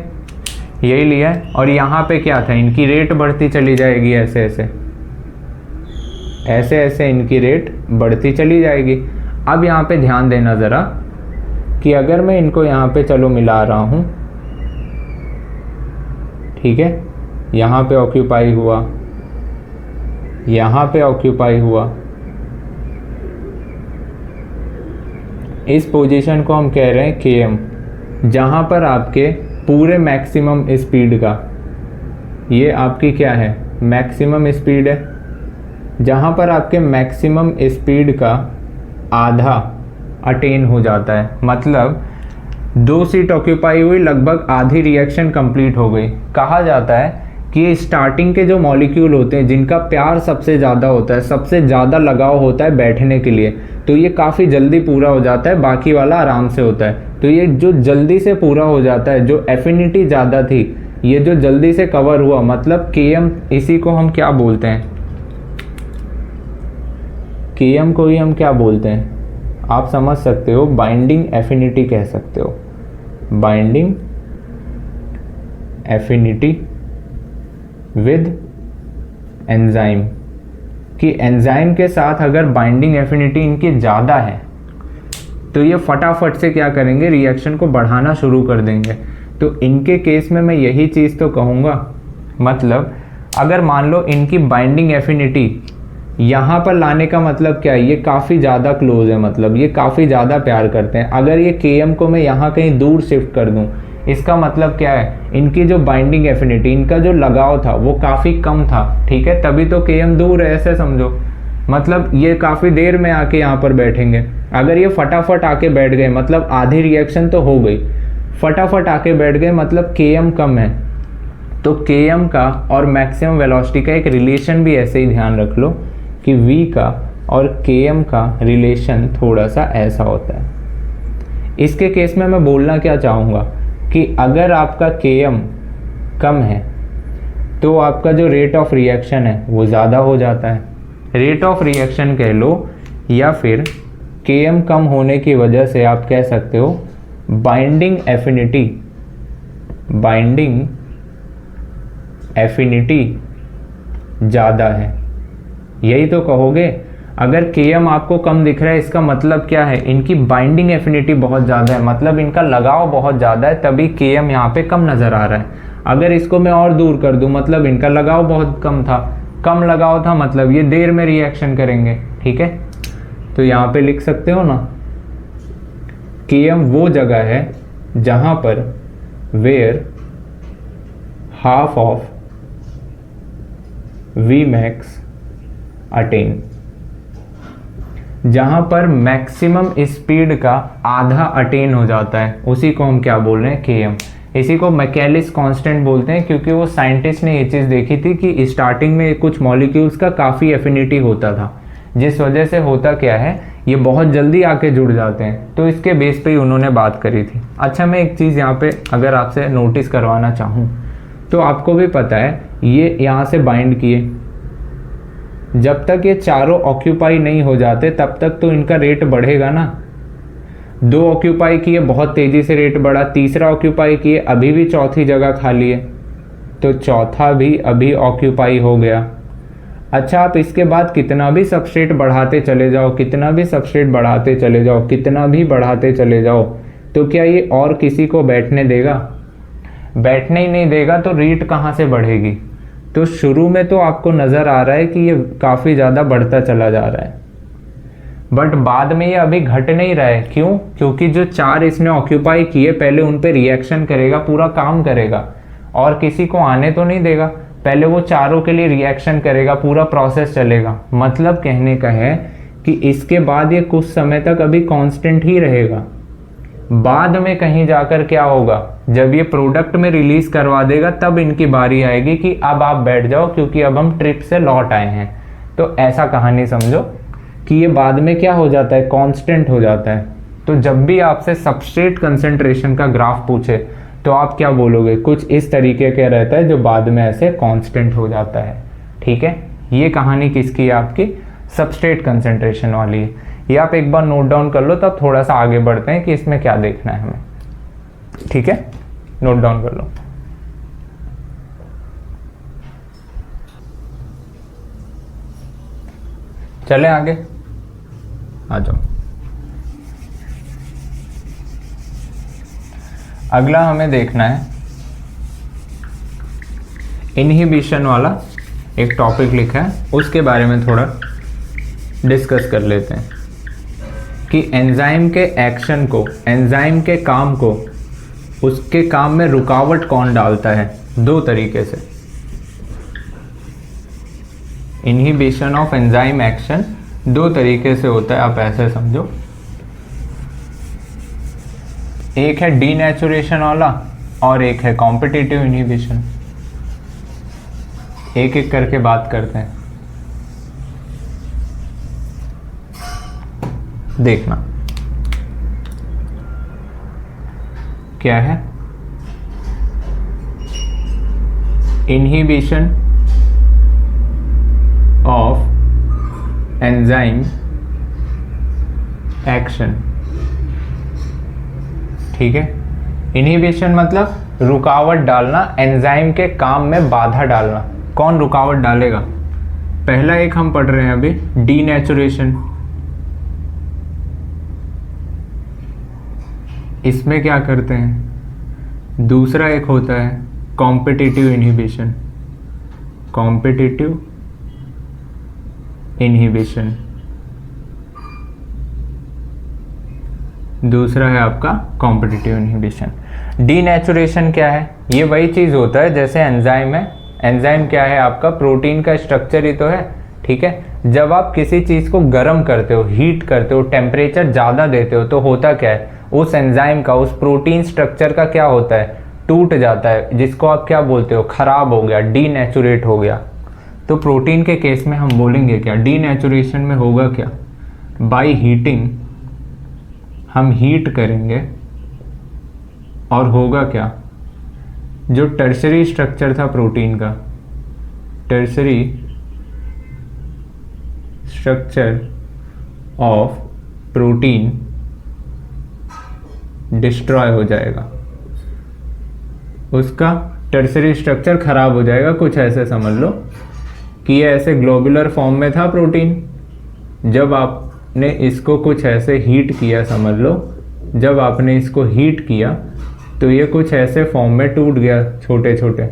यही लिया है। और यहाँ पे क्या था, इनकी रेट बढ़ती चली जाएगी, ऐसे ऐसे इनकी रेट बढ़ती चली जाएगी। अब यहाँ पे ध्यान देना ज़रा कि अगर मैं इनको यहाँ पे चलो मिला रहा हूँ, ठीक है, यहाँ पे ऑक्यूपाई हुआ, यहाँ पे ऑक्यूपाई हुआ, इस पोजीशन को हम कह रहे हैं Km, जहाँ पर आपके पूरे मैक्सिमम स्पीड का, ये आपकी क्या है, मैक्सिमम स्पीड है, जहाँ पर आपके मैक्सिमम स्पीड का आधा अटेन हो जाता है। मतलब 2 सीट ऑक्यूपाई हुई, लगभग आधी रिएक्शन कंप्लीट हो गई। कहा जाता है कि ये स्टार्टिंग के जो मॉलिक्यूल होते हैं जिनका प्यार सबसे ज़्यादा होता है, सबसे ज़्यादा लगाव होता है बैठने के लिए, तो ये काफ़ी जल्दी पूरा हो जाता है, बाकी वाला आराम से होता है। तो ये जो जल्दी से पूरा हो जाता है, जो एफिनिटी ज़्यादा थी, ये जो जल्दी से कवर हुआ, मतलब Km, इसी को हम क्या बोलते हैं, Km को ही हम क्या बोलते हैं, आप समझ सकते हो, बाइंडिंग एफिनिटी कह सकते हो। बाइंडिंग एफिनिटी विद एंजाइम, कि एंजाइम के साथ अगर बाइंडिंग एफिनिटी इनकी ज़्यादा है तो ये फटाफट से क्या करेंगे, रिएक्शन को बढ़ाना शुरू कर देंगे। तो इनके केस में मैं यही चीज़ तो कहूँगा, मतलब अगर मान लो इनकी बाइंडिंग एफिनिटी यहाँ पर लाने का मतलब क्या है, ये काफ़ी ज़्यादा क्लोज है, मतलब ये काफ़ी ज़्यादा प्यार करते हैं। अगर ये Km को मैं यहाँ कहीं दूर शिफ्ट कर दूँ, इसका मतलब क्या है, इनकी जो बाइंडिंग एफिनिटी, इनका जो लगाव था वो काफ़ी कम था, ठीक है, तभी तो Km दूर है, ऐसे समझो। मतलब ये काफ़ी देर में आके यहाँ पर बैठेंगे। अगर ये फटाफट आके बैठ गए, मतलब आधी रिएक्शन तो हो गई, फटाफट आके बैठ गए, मतलब Km कम है। तो Km का और मैक्सिमम वेलोसिटी का एक रिलेशन भी ऐसे ही ध्यान रख लो कि V का और Km का रिलेशन थोड़ा सा ऐसा होता है। इसके केस में मैं बोलना क्या चाहूँगा कि अगर आपका Km कम है तो आपका जो रेट ऑफ रिएक्शन है वो ज़्यादा हो जाता है। रेट ऑफ रिएक्शन कह लो, या फिर Km कम होने की वजह से आप कह सकते हो बाइंडिंग एफिनिटी ज़्यादा है, यही तो कहोगे। अगर Km आपको कम दिख रहा है, इसका मतलब क्या है, इनकी बाइंडिंग एफिनिटी बहुत ज़्यादा है, मतलब इनका लगाव बहुत ज़्यादा है, तभी Km यहाँ पे कम नज़र आ रहा है। अगर इसको मैं और दूर कर दूँ, मतलब इनका लगाव बहुत कम था, कम लगाव था, मतलब ये देर में रिएक्शन करेंगे, ठीक है। तो यहाँ पे लिख सकते हो ना, Km वो जगह है जहाँ पर where half of Vmax attain, जहाँ पर मैक्सिमम स्पीड का आधा अटेन हो जाता है, उसी को हम क्या बोल रहे हैं, Km। इसी को मैकेलिस कांस्टेंट बोलते हैं, क्योंकि वो साइंटिस्ट ने ये चीज़ देखी थी कि स्टार्टिंग में कुछ मॉलिक्यूल्स का काफ़ी एफिनिटी होता था, जिस वजह से होता क्या है, ये बहुत जल्दी आके जुड़ जाते हैं। तो इसके बेस पे ही उन्होंने बात करी थी। अच्छा, मैं एक चीज़ यहाँ पे अगर आपसे नोटिस करवाना चाहूँ तो आपको भी पता है ये यहाँ से बाइंड किए, जब तक ये चारों ऑक्यूपाई नहीं हो जाते तब तक तो इनका रेट बढ़ेगा ना। 2 ऑक्यूपाई किए, बहुत तेज़ी से रेट बढ़ा, तीसरा ऑक्यूपाई किए, अभी भी चौथी जगह खाली है, तो चौथा भी अभी ऑक्यूपाई हो गया। अच्छा, आप इसके बाद कितना भी सबस्ट्रेट बढ़ाते चले जाओ, कितना भी सबस्ट्रेट बढ़ाते चले जाओ, कितना भी बढ़ाते चले जाओ, तो क्या ये और किसी को बैठने देगा? बैठने ही नहीं देगा, तो रेट कहाँ से बढ़ेगी? तो शुरू में तो आपको नज़र आ रहा है कि ये काफ़ी ज़्यादा बढ़ता चला जा रहा है, बट बाद में ये अभी घट नहीं रहा है। क्यों? क्योंकि जो 4 इसने ऑक्यूपाई किए, पहले उन पे रिएक्शन करेगा, पूरा काम करेगा और किसी को आने तो नहीं देगा। पहले वो चारों के लिए रिएक्शन करेगा, पूरा प्रोसेस चलेगा। मतलब कहने का है कि इसके बाद ये कुछ समय तक अभी कांस्टेंट ही रहेगा। बाद में कहीं जाकर क्या होगा, जब ये प्रोडक्ट में रिलीज करवा देगा तब इनकी बारी आएगी कि अब आप बैठ जाओ, क्योंकि अब हम ट्रिप से लौट आए हैं। तो ऐसा कहानी समझो कि ये बाद में क्या हो जाता है, कांस्टेंट हो जाता है। तो जब भी आपसे सबस्ट्रेट कंसंट्रेशन का ग्राफ पूछे तो आप क्या बोलोगे? कुछ इस तरीके का रहता है जो बाद में ऐसे कांस्टेंट हो जाता है। ठीक है, ये कहानी किसकी है? आपकी सबस्ट्रेट कंसंट्रेशन वाली है। ये आप एक बार नोट डाउन कर लो, तब थोड़ा सा आगे बढ़ते हैं कि इसमें क्या देखना है हमें। ठीक है, नोट डाउन कर लो। चले आगे, आ जाओ। अगला हमें देखना है इनहिबिशन वाला एक टॉपिक लिखा है, उसके बारे में थोड़ा डिस्कस कर लेते हैं कि एंजाइम के एक्शन को, एंजाइम के काम को, उसके काम में रुकावट कौन डालता है। 2 तरीके से इनहिबिशन ऑफ एंजाइम एक्शन 2 तरीके से होता है, आप ऐसे समझो। एक है डीनेचुरेशन वाला और एक है कॉम्पिटिटिव इनहिबिशन। एक एक करके बात करते हैं, देखना क्या है। Inhibition of enzyme action. ठीक है, इनहिबिशन मतलब रुकावट डालना, एंजाइम के काम में बाधा डालना। कौन रुकावट डालेगा? पहला एक हम पढ़ रहे हैं अभी, डीनेचुरेशन। इसमें क्या करते हैं? दूसरा एक होता है कॉम्पिटिटिव इनहिबिशन। कॉम्पिटिटिव इनहिबिशन दूसरा है आपका कॉम्पिटिटिव इनहिबिशन। डीनेचुरेशन क्या है? ये वही चीज़ होता है जैसे एंजाइम है। एंजाइम क्या है? आपका प्रोटीन का स्ट्रक्चर ही तो है। ठीक है, जब आप किसी चीज़ को गर्म करते हो, हीट करते हो, टेम्परेचर ज़्यादा देते हो, तो होता क्या है, उस एंजाइम का, उस प्रोटीन स्ट्रक्चर का क्या होता है, टूट जाता है, जिसको आप क्या बोलते हो, खराब हो गया, डीनेचुरेट हो गया। तो प्रोटीन के केस में हम बोलेंगे क्या, डीनेचुरेशन में होगा क्या, बाय हीटिंग, हम हीट करेंगे और होगा क्या, जो टर्शरी स्ट्रक्चर था प्रोटीन का, tertiary structure of protein destroy हो जाएगा, उसका टर्शरी स्ट्रक्चर खराब हो जाएगा। कुछ ऐसे समझ लो कि ये ऐसे ग्लोबुलर फॉर्म में था प्रोटीन, जब आपने इसको कुछ ऐसे हीट किया, समझ लो जब आपने इसको हीट किया तो ये कुछ ऐसे फॉर्म में टूट गया, छोटे छोटे,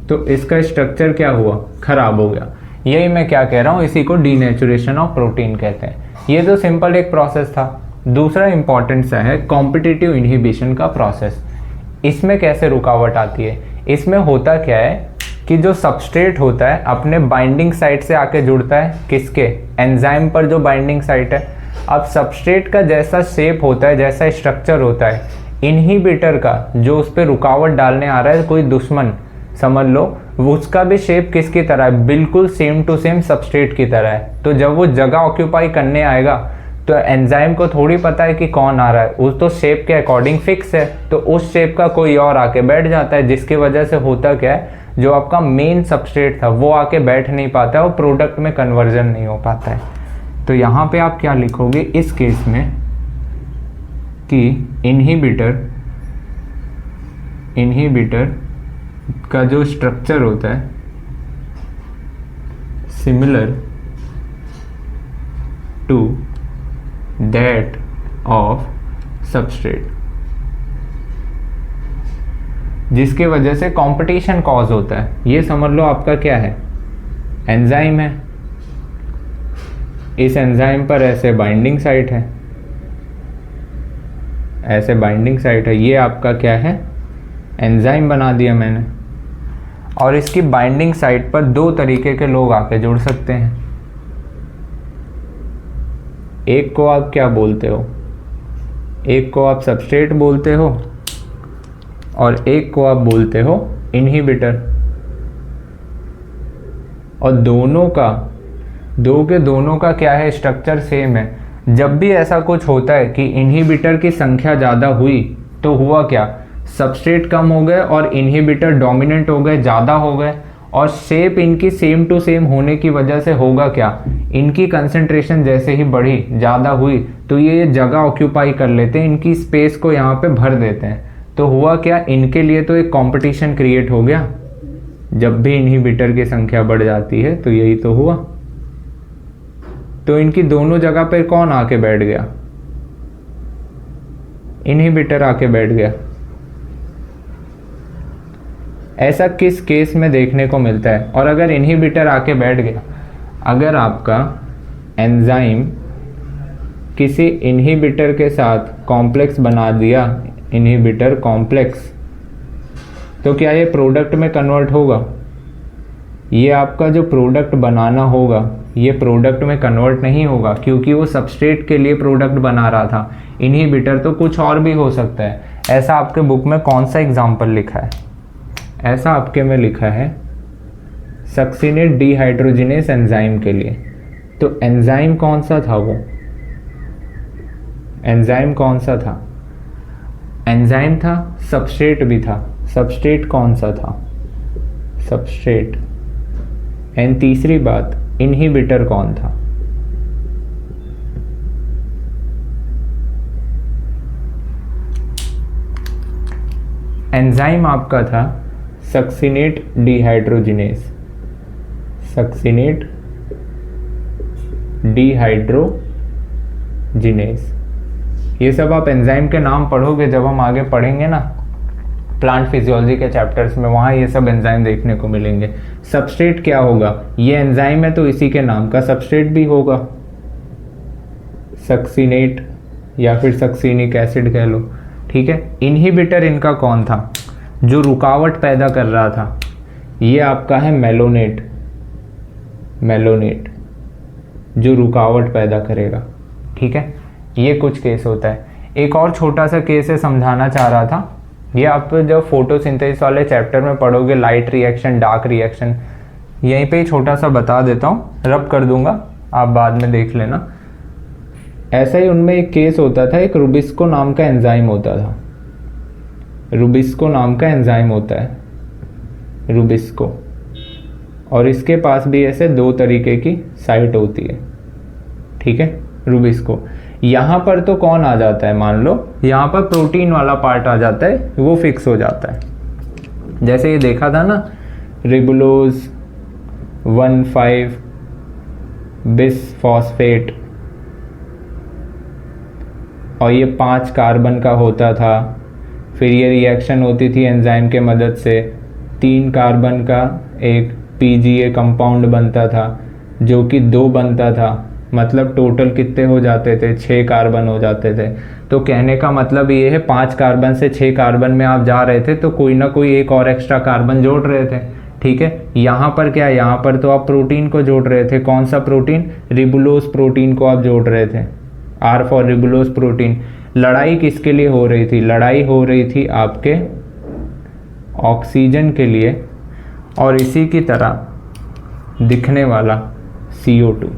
तो इसका स्ट्रक्चर क्या हुआ, खराब हो गया। यही मैं क्या कह रहा हूँ, इसी को डीनेचुरेशन ऑफ प्रोटीन कहते हैं। ये तो सिंपल एक प्रोसेस था। दूसरा इंपॉर्टेंट सा है कॉम्पिटिटिव इनहिबिशन का प्रोसेस। इसमें कैसे रुकावट आती है, इसमें होता क्या है कि जो सबस्ट्रेट होता है अपने बाइंडिंग साइट से आके जुड़ता है, किसके, एंजाइम पर जो बाइंडिंग साइट है। अब सबस्ट्रेट का जैसा शेप होता है, जैसा स्ट्रक्चर होता है, इनहिबिटर का जो उस पर रुकावट डालने आ रहा है कोई दुश्मन, समझ लो वो उसका भी शेप किसकी तरह है, बिल्कुल सेम टू सेम सबस्ट्रेट की तरह है। तो जब वो जगह ऑक्यूपाई करने आएगा तो एंजाइम को थोड़ी पता है कि कौन आ रहा है, उस तो शेप के अकॉर्डिंग फिक्स है, तो उस शेप का कोई और आके बैठ जाता है, जिसकी वजह से होता क्या है, जो आपका मेन सबस्ट्रेट था वो आके बैठ नहीं पाता है और प्रोडक्ट में कन्वर्जन नहीं हो पाता है। तो यहाँ पे आप क्या लिखोगे इस केस में कि इनहिबिटर का जो स्ट्रक्चर होता है similar to that of substrate, जिसके वजह से कंपटीशन कॉज होता है। ये समझ लो आपका क्या है, एंजाइम है, इस एंजाइम पर ऐसे बाइंडिंग साइट है, ऐसे बाइंडिंग साइट है, ये आपका क्या है, एंजाइम बना दिया मैंने। और इसकी बाइंडिंग साइट पर दो तरीके के लोग आके जुड़ सकते हैं। एक को आप क्या बोलते हो, एक को आप सबस्ट्रेट बोलते हो और एक को आप बोलते हो इनहिबिटर। और दोनों का क्या है, स्ट्रक्चर सेम है। जब भी ऐसा कुछ होता है कि इनहिबिटर की संख्या ज़्यादा हुई तो हुआ क्या, सबस्ट्रेट कम हो गए और इनहिबिटर डोमिनेंट हो गए, ज़्यादा हो गए, और शेप इनकी सेम टू सेम होने की वजह से होगा क्या, इनकी कंसंट्रेशन जैसे ही बढ़ी, ज़्यादा हुई, तो ये जगह ऑक्यूपाई कर लेते हैं, इनकी स्पेस को यहाँ पे भर देते हैं। तो हुआ क्या, इनके लिए तो एक कंपटीशन क्रिएट हो गया। जब भी इनहिबिटर की संख्या बढ़ जाती है तो यही तो हुआ। तो इनकी दोनों जगह पर कौन आके बैठ गया, इनहिबिटर आके बैठ गया। ऐसा किस केस में देखने को मिलता है, और अगर इनहिबिटर आके बैठ गया, अगर आपका एंजाइम किसी इनहिबिटर के साथ कॉम्प्लेक्स बना दिया, इनहिबिटर कॉम्प्लेक्स, तो क्या ये प्रोडक्ट में कन्वर्ट होगा, ये आपका जो प्रोडक्ट बनाना होगा ये प्रोडक्ट में कन्वर्ट नहीं होगा, क्योंकि वो सबस्ट्रेट के लिए प्रोडक्ट बना रहा था। इनहिबिटर तो कुछ और भी हो सकता है। ऐसा आपके बुक में कौन सा एग्जाम्पल लिखा है, ऐसा आपके में लिखा है सक्सिनेट डिहाइड्रोजिनेस एंजाइम के लिए। तो एंजाइम कौन सा था, वो एंजाइम कौन सा था, एंजाइम था, सबस्ट्रेट भी था। सबस्ट्रेट कौन सा था, सबस्ट्रेट। एंड तीसरी बात, इनहिबिटर कौन था, एंजाइम आपका था सक्सिनेट डिहाइड्रोजिनेस, सक्सिनेट डिहाइड्रोजिनेस। ये सब आप एंजाइम के नाम पढ़ोगे जब हम आगे पढ़ेंगे ना प्लांट फिजियोलॉजी के चैप्टर्स में, वहाँ ये सब एंजाइम देखने को मिलेंगे। सबस्ट्रेट क्या होगा, ये एंजाइम है तो इसी के नाम का सबस्ट्रेट भी होगा, सक्सिनेट या फिर सक्सिनिक एसिड कह लो, ठीक है। इनहिबिटर इनका कौन था, जो रुकावट पैदा कर रहा था, ये आपका है मेलोनेट, मेलोनेट जो रुकावट पैदा करेगा, ठीक है। ये कुछ केस होता है। एक और छोटा सा केस है, समझाना चाह रहा था, ये आप जब फोटोसिंथेसिस वाले चैप्टर में पढ़ोगे, लाइट रिएक्शन, डार्क रिएक्शन, यहीं पे ही छोटा सा बता देता हूँ, रब कर दूंगा, आप बाद में देख लेना। ऐसा ही उनमें एक केस होता था, एक रुबिस्को नाम का एंजाइम होता था, रुबिस्को नाम का एंजाइम होता है, रुबिस्को, और इसके पास भी ऐसे दो तरीके की साइट होती है, ठीक है, रुबिस्को। यहाँ पर तो कौन आ जाता है, मान लो यहाँ पर प्रोटीन वाला पार्ट आ जाता है, वो फिक्स हो जाता है। जैसे ये देखा था ना, रिबुलोज 1,5 बिसफॉस्फेट, और ये 5 कार्बन का होता था। फिर ये रिएक्शन होती थी एंजाइम के मदद से, 3 कार्बन का एक PGA कंपाउंड बनता था, जो कि 2 बनता था, मतलब टोटल कितने हो जाते थे, 6 कार्बन हो जाते थे। तो कहने का मतलब ये है 5 कार्बन से 6 कार्बन में आप जा रहे थे, तो कोई ना कोई एक और एक्स्ट्रा कार्बन जोड़ रहे थे, ठीक है। यहाँ पर क्या, यहाँ पर तो आप प्रोटीन को जोड़ रहे थे, कौन सा प्रोटीन, रिबुलोज प्रोटीन को आप जोड़ रहे थे, R फॉर रिबुलोज प्रोटीन। लड़ाई किसके लिए हो रही थी, लड़ाई हो रही थी आपके ऑक्सीजन के लिए, और इसी की तरह दिखने वाला CO2।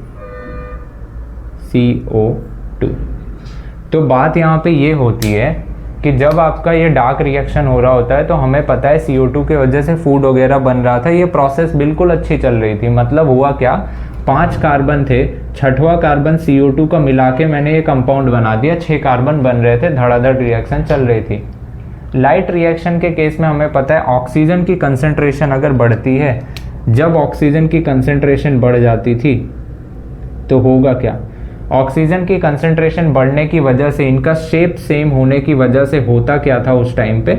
तो बात यहाँ पे ये होती है कि जब आपका ये डार्क रिएक्शन हो रहा होता है तो हमें पता है CO2 के वजह से फूड वगैरह बन रहा था, ये प्रोसेस बिल्कुल अच्छी चल रही थी। मतलब हुआ क्या, 5 कार्बन थे, 6वां कार्बन CO2 का मिला के मैंने ये कंपाउंड बना दिया, 6 कार्बन बन रहे थे, धड़ाधड़ रिएक्शन चल रही थी। लाइट रिएक्शन के केस में हमें पता है ऑक्सीजन की कंसंट्रेशन अगर बढ़ती है, जब ऑक्सीजन की कंसंट्रेशन बढ़ जाती थी तो होगा क्या, ऑक्सीजन की कंसंट्रेशन बढ़ने की वजह से इनका शेप सेम होने की वजह से होता क्या था उस टाइम पे,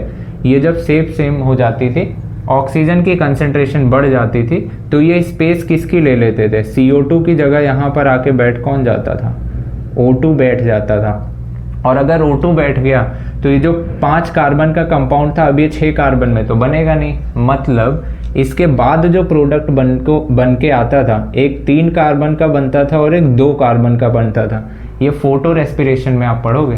ये जब शेप सेम हो जाती थी, ऑक्सीजन की कंसंट्रेशन बढ़ जाती थी, तो ये स्पेस किसकी ले लेते थे, CO2 की जगह यहाँ पर आके बैठ कौन जाता था, O2 बैठ जाता था। और अगर O2 बैठ गया तो ये जो 5 कार्बन का कंपाउंड था अब ये 6 कार्बन में तो बनेगा नहीं। मतलब इसके बाद जो प्रोडक्ट बन के आता था, एक 3 कार्बन का बनता था और एक 2 कार्बन का बनता था। ये फोटो रेस्पिरेशन में आप पढ़ोगे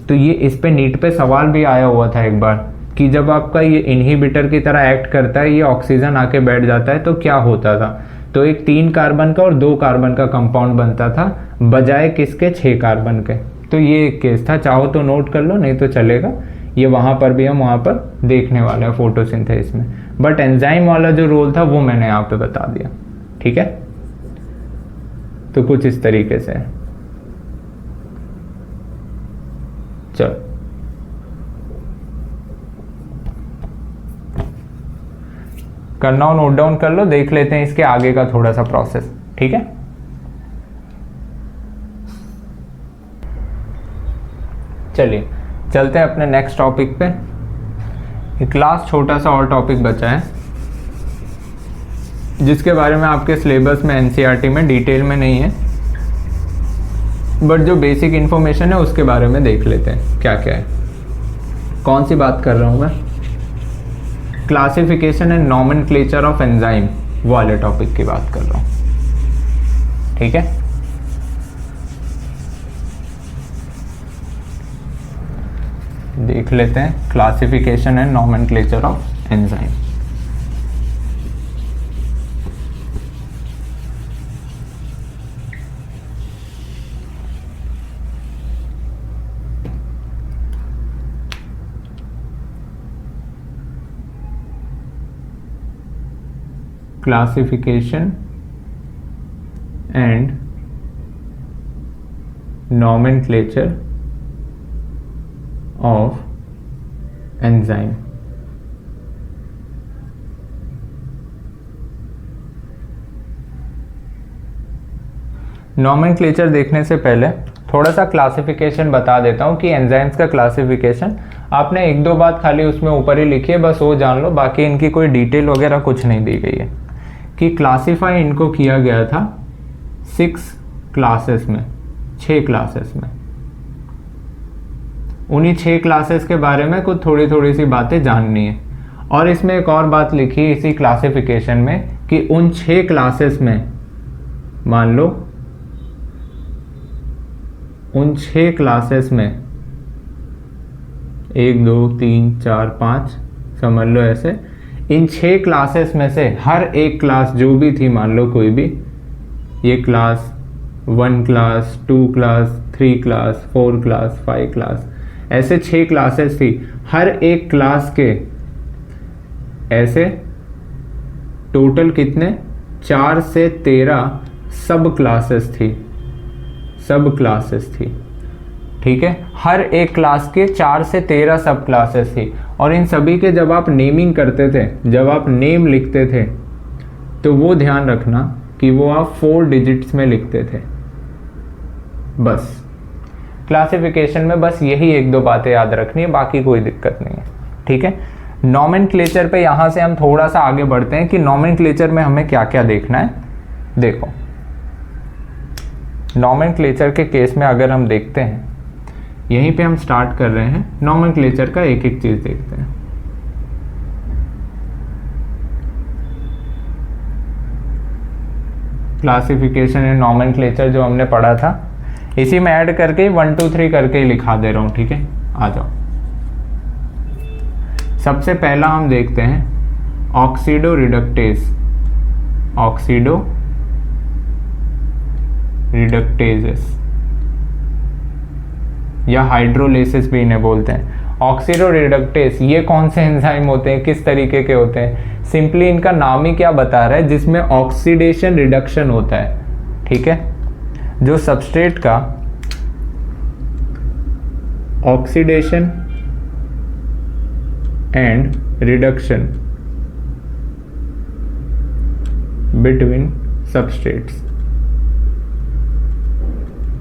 तो ये इस पे नीट पे सवाल भी आया हुआ था एक बार कि जब आपका ये इनहिबिटर की तरह एक्ट करता है, ये ऑक्सीजन आके बैठ जाता है तो क्या होता था। तो एक 3 कार्बन का और 2 कार्बन का कंपाउंड बनता था बजाय किसके, 6 कार्बन के। तो ये एक केस था, चाहो तो नोट कर लो, नहीं तो चलेगा, ये वहाँ पर भी हम वहाँ पर देखने वाले हैं फोटोसिंथेसिस में। बट एंजाइम वाला जो रोल था वो मैंने यहाँ पे बता दिया, ठीक है। तो कुछ इस तरीके से है। चलो करना हो नोट डाउन कर लो, देख लेते हैं इसके आगे का थोड़ा सा प्रोसेस, ठीक है। चलिए चलते हैं अपने नेक्स्ट टॉपिक पे। एक लास्ट छोटा सा और टॉपिक बचा है जिसके बारे में आपके सिलेबस में NCERT में डिटेल में नहीं है, बट जो बेसिक इंफॉर्मेशन है उसके बारे में देख लेते हैं क्या क्या है। कौन सी बात कर रहा हूँ मैं, classification and nomenclature of enzyme वाले टॉपिक की बात कर रहा हूँ, ठीक है। देख लेते हैं classification and nomenclature of enzyme. Classification and nomenclature of enzyme। Nomenclature देखने से पहले थोड़ा सा क्लासिफिकेशन बता देता हूँ कि एंजाइम्स का क्लासिफिकेशन आपने 1-2 बात खाली उसमें ऊपर ही लिखी है, बस वो जान लो, बाकी इनकी कोई डिटेल वगैरह कुछ नहीं दी गई है। कि क्लासिफाई इनको किया गया था 6 क्लासेस में, 6 क्लासेस में। उन्हीं 6 क्लासेस के बारे में कुछ थोड़ी सी बातें जाननी है। और इसमें एक और बात लिखी है इसी क्लासिफिकेशन में कि उन 6 क्लासेस में, मान लो उन 6 क्लासेस में 1 2 3 4 5 समझ लो ऐसे, इन 6 क्लासेस में से हर एक क्लास जो भी थी, मान लो कोई भी, ये class 1 class 2 class 3 class 4 class 5 class, ऐसे 6 क्लासेस थी। हर एक क्लास के ऐसे टोटल कितने, 4 से 13 सब क्लासेस थी, सब क्लासेस थी, ठीक है। हर एक क्लास के 4 से 13 सब क्लासेस थी। और इन सभी के जब आप नेमिंग करते थे, जब आप नेम लिखते थे, तो वो ध्यान रखना कि वो आप 4 डिजिट्स में लिखते थे। बस क्लासिफिकेशन में बस यही 1-2 बातें याद रखनी है, बाकी कोई दिक्कत नहीं है, ठीक है। नॉमेनक्लेचर पे यहाँ से हम थोड़ा सा आगे बढ़ते हैं कि नॉमेनक्लेचर में हमें क्या क्या देखना है। देखो नॉमेनक्लेचर के केस में अगर हम देखते हैं, यहीं पे हम स्टार्ट कर रहे हैं, नॉमेनक्लेचर का एक एक चीज देखते हैं। क्लासिफिकेशन एंड नॉमेनक्लेचर जो हमने पढ़ा था, इसी में ऐड करके 1 2 3 करके ही लिखा दे रहा हूं, ठीक है। आ जाओ, सबसे पहला हम देखते हैं ऑक्सीडो रिडक्टेजेस या हाइड्रोलिसिस भी इन्हें बोलते हैं। ऑक्सीडो रिडक्टेज ये कौन से एंजाइम होते हैं, किस तरीके के होते हैं? सिंपली इनका नाम ही क्या बता रहा है, जिसमें ऑक्सीडेशन रिडक्शन होता है। ठीक है, जो सबस्ट्रेट का oxidation and reduction between substrates.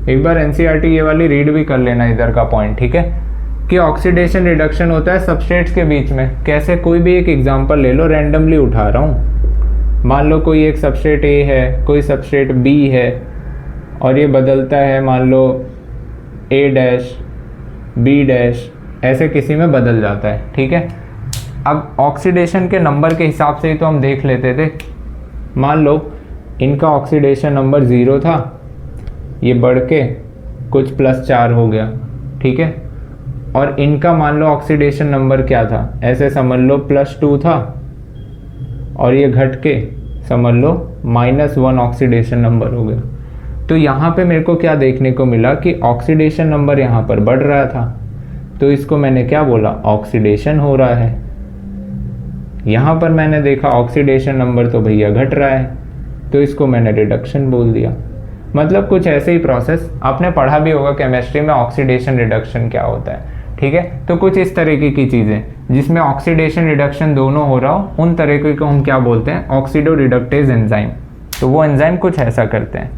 एक बार एनसीईआरटी ये वाली रीड भी कर लेना इधर का पॉइंट, ठीक है, कि ऑक्सीडेशन रिडक्शन होता है सबस्ट्रेट्स के बीच में। कैसे? कोई भी एक एग्जांपल ले लो, रैंडमली उठा रहा हूँ। मान लो कोई एक सबस्ट्रेट ए है, कोई सबस्ट्रेट बी है, और ये बदलता है, मान लो ए डैश बी डैश, ऐसे किसी में बदल जाता है। ठीक है, अब ऑक्सीडेशन के नंबर के हिसाब से ही तो हम देख लेते थे। मान लो इनका ऑक्सीडेशन नंबर 0 था, ये बढ़ के कुछ +4 हो गया। ठीक है, और इनका मान लो ऑक्सीडेशन नंबर क्या था, ऐसे समझ लो +2 था, और ये घट के समझ लो -1 ऑक्सीडेशन नंबर हो गया। तो यहाँ पे मेरे को क्या देखने को मिला कि ऑक्सीडेशन नंबर यहाँ पर बढ़ रहा था, तो इसको मैंने क्या बोला, ऑक्सीडेशन हो रहा है। यहाँ पर मैंने देखा ऑक्सीडेशन नंबर तो भैया घट रहा है, तो इसको मैंने रिडक्शन बोल दिया। मतलब कुछ ऐसे ही प्रोसेस आपने पढ़ा भी होगा केमिस्ट्री में, ऑक्सीडेशन रिडक्शन क्या होता है। ठीक है, तो कुछ इस तरीके की चीज़ें जिसमें ऑक्सीडेशन रिडक्शन दोनों हो रहा हो, उन तरीके को हम क्या बोलते हैं, ऑक्सीडो रिडक्टेज एंजाइम। तो वो एंजाइम कुछ ऐसा करते हैं।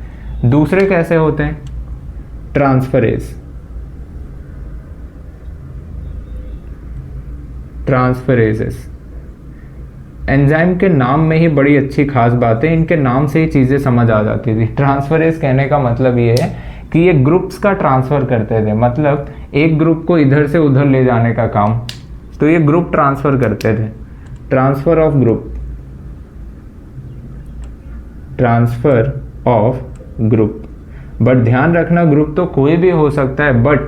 दूसरे कैसे होते हैं, ट्रांसफरेजेस। एंजाइम के नाम में ही बड़ी अच्छी खास बात है, इनके नाम से ही चीज़ें समझ आ जाती थी। ट्रांसफरेज कहने का मतलब ये है कि ये ग्रुप्स का ट्रांसफ़र करते थे, मतलब एक ग्रुप को इधर से उधर ले जाने का काम, तो ये ग्रुप ट्रांसफ़र करते थे। ट्रांसफ़र ऑफ ग्रुप, बट ध्यान रखना ग्रुप तो कोई भी हो सकता है, but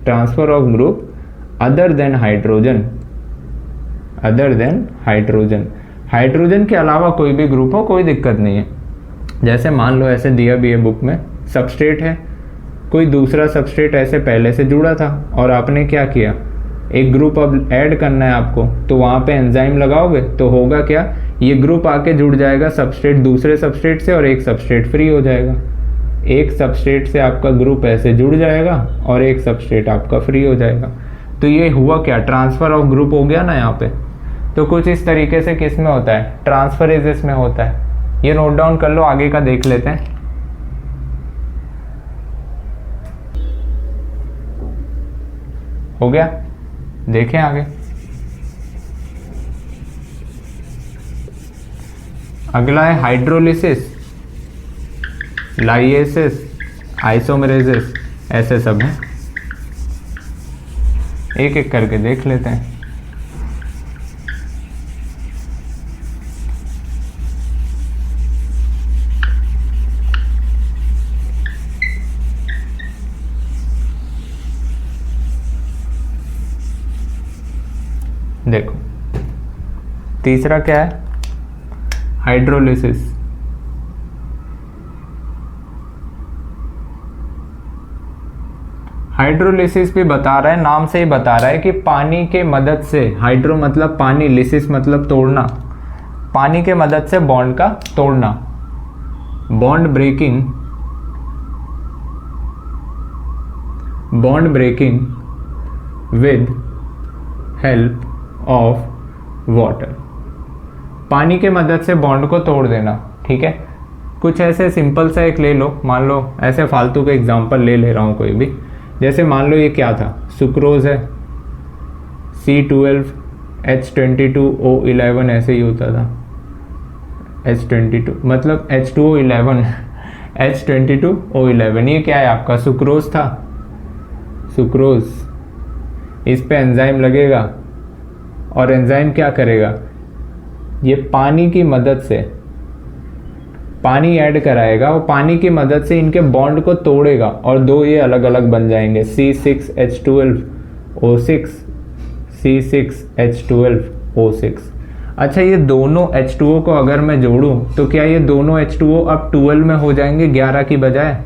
transfer of group other than hydrogen. Hydrogen के अलावा कोई भी ग्रुप हो, कोई दिक्कत नहीं है। जैसे मान लो ऐसे दिया भी है बुक में, सबस्ट्रेट है, कोई दूसरा सबस्ट्रेट ऐसे पहले से जुड़ा था, और आपने क्या किया, एक ग्रुप अब ऐड करना है आपको, तो वहाँ पे एंजाइम लगाओगे तो होगा क्या, ये ग्रुप आके जुड़ जाएगा सबस्ट्रेट दूसरे सबस्ट्रेट से, और एक सबस्ट्रेट फ्री हो जाएगा। एक सबस्ट्रेट से आपका ग्रुप ऐसे जुड़ जाएगा और एक सबस्ट्रेट आपका फ्री हो जाएगा। तो ये हुआ क्या, ट्रांसफ़र ऑफ ग्रुप हो गया ना यहाँ पे। तो कुछ इस तरीके से किस में होता है, ट्रांसफरेजेस में होता है। ये नोट डाउन कर लो, आगे का देख लेते हैं। हो गया, देखें आगे। अगला है हाइड्रोलिसिस, लाइएसिस, आइसोमेरेसिस, ऐसे सब हैं। एक एक करके देख लेते हैं। देखो, तीसरा क्या है, हाइड्रोलिसिस। हाइड्रोलिसिस भी बता रहा है, नाम से ही बता रहा है कि पानी के मदद से, हाइड्रो मतलब पानी, लिसिस मतलब तोड़ना, पानी के मदद से बॉन्ड का तोड़ना, bond breaking with help of water. पानी के मदद से बॉन्ड को तोड़ देना। ठीक है, कुछ ऐसे सिंपल सा एक ले लो, मान लो ऐसे फालतू के एग्जांपल ले रहा हूँ कोई भी। जैसे मान लो ये क्या था, सुक्रोज है, C12H22O11 ऐसे ही होता था, H22 मतलब H2O11 H22O11। ये क्या है आपका, सुक्रोज था, सुक्रोज। इस पे एंजाइम लगेगा और एंजाइम क्या करेगा, ये पानी की मदद से पानी ऐड कराएगा और पानी की मदद से इनके बॉन्ड को तोड़ेगा और दो ये अलग अलग बन जाएंगे, C6H12O6 C6H12O6। अच्छा, ये दोनों H2O को अगर मैं जोड़ूं तो क्या ये दोनों H2O अब 12 में हो जाएंगे 11 की बजाय?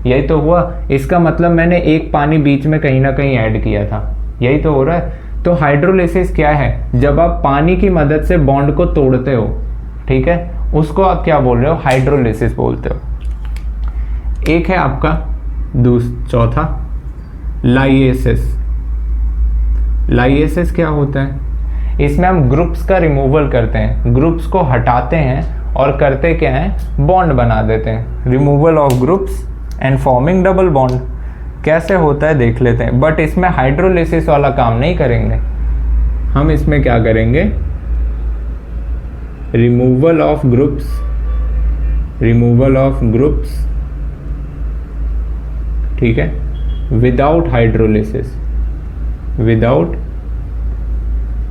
यही तो हुआ। इसका मतलब मैंने एक पानी बीच में कहीं ना कहीं ऐड किया था, यही तो हो रहा है। तो हाइड्रोलिसिस क्या है? जब आप पानी की मदद से बॉन्ड को तोड़ते हो, ठीक है, उसको आप क्या बोल रहे हो? हाइड्रोलिसिस बोलते हो। एक है आपका चौथा लाइएसिस। लाइएसिस क्या होता है? इसमें हम ग्रुप्स का रिमूवल करते हैं, ग्रुप्स को हटाते हैं और करते क्या है? बॉन्ड बना देते हैं। Removal of groups and forming double bond. कैसे होता है देख लेते हैं। बट इसमें हाइड्रोलिसिस वाला काम नहीं करेंगे हम। इसमें क्या करेंगे? Removal of groups, removal of groups, ठीक है, विदाउट हाइड्रोलिसिस, विदाउट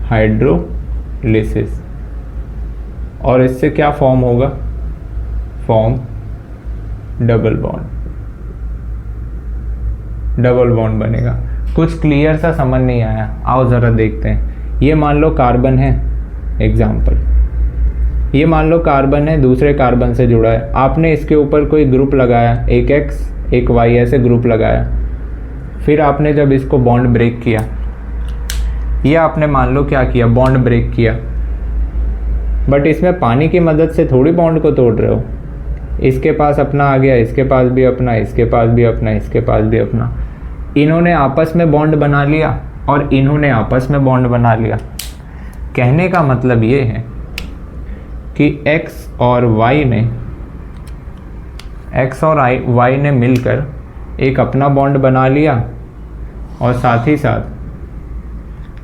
हाइड्रोलिसिस। और इससे क्या फॉर्म होगा? Form double bond, double bond बनेगा। कुछ क्लियर सा समझ नहीं आया, आओ ज़रा देखते हैं। ये मान लो कार्बन है, एग्जाम्पल, ये मान लो कार्बन है, दूसरे कार्बन से जुड़ा है। आपने इसके ऊपर कोई ग्रुप लगाया, एक X एक Y ऐसे ग्रुप लगाया। फिर आपने जब इसको बॉन्ड ब्रेक किया, ये आपने मान लो क्या किया? बॉन्ड ब्रेक किया। बट इसमें पानी की मदद से थोड़ी बॉन्ड को तोड़ रहे हो। इसके पास अपना आ गया, इसके पास भी अपना, इसके पास भी अपना, इसके पास भी अपना। इन्होंने आपस में बॉन्ड बना लिया और इन्होंने आपस में बॉन्ड बना लिया। कहने का मतलब ये है कि X और Y ने मिलकर एक अपना बॉन्ड बना लिया और साथ ही साथ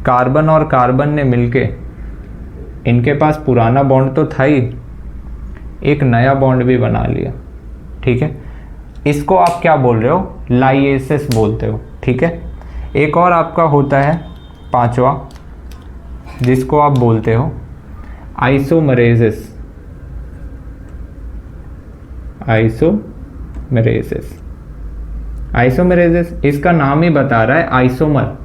कार्बन और कार्बन ने मिलके, इनके पास पुराना बॉन्ड तो था ही, एक नया बॉन्ड भी बना लिया। ठीक है, इसको आप क्या बोल रहे हो? लाइएसिस बोलते हो। ठीक है, एक और आपका होता है पांचवा, जिसको आप बोलते हो आइसोमरेसिस। आइसोमरेसिस, आइसोमरेसिस इसका नाम ही बता रहा है, आइसोमर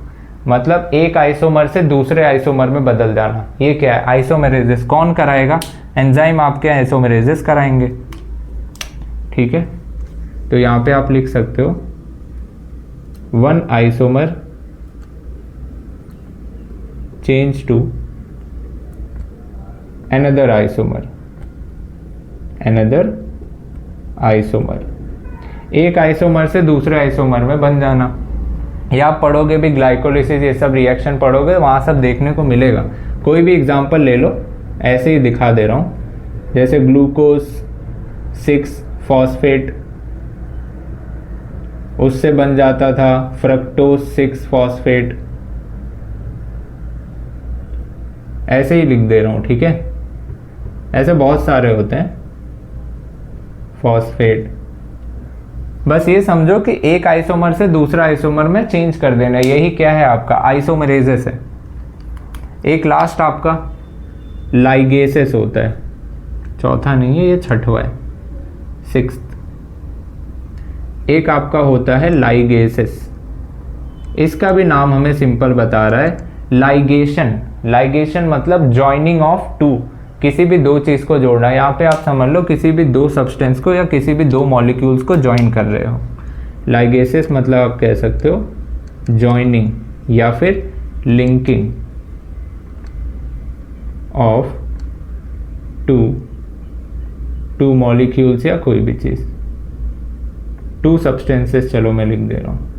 मतलब एक आइसोमर से दूसरे आइसोमर में बदल जाना। ये क्या है? आइसोमरेसिस। कौन कराएगा? एंजाइम आपके आइसोमरेसिस कराएंगे। ठीक है, तो यहाँ पे आप लिख सकते हो 1 isomer change to another isomer, another isomer. एक आइसोमर से दूसरे आइसोमर में बन जाना। या आप पढ़ोगे भी ग्लाइकोलिसिस, ये सब रिएक्शन पढ़ोगे, वहाँ सब देखने को मिलेगा। कोई भी एग्जांपल ले लो, ऐसे ही दिखा दे रहा हूँ। जैसे ग्लूकोज 6 फॉस्फेट, उससे बन जाता था फ्रक्टोज 6 फॉस्फेट। ऐसे ही लिख दे रहा हूँ, ठीक है। ऐसे बहुत सारे होते हैं फॉस्फेट। बस ये समझो कि एक आइसोमर से दूसरा आइसोमर में चेंज कर देना, यही क्या है आपका? आइसोमरेसिस है। एक लास्ट आपका लाइगेसिस होता है, चौथा नहीं है ये, छठवां है, 6th। एक आपका होता है लाइगेसिस। इसका भी नाम हमें सिंपल बता रहा है, लाइगेशन। लाइगेशन मतलब जॉइनिंग ऑफ टू, किसी भी दो चीज़ को जोड़ना। यहाँ पे आप समझ लो किसी भी दो सब्सटेंस को या किसी भी दो मॉलिक्यूल्स को ज्वाइन कर रहे हो। लाइगेसिस मतलब आप कह सकते हो जॉइनिंग या फिर लिंकिंग ऑफ टू मॉलिक्यूल्स या कोई भी चीज़, टू सब्सटेंसेस। चलो मैं लिख दे रहा हूँ।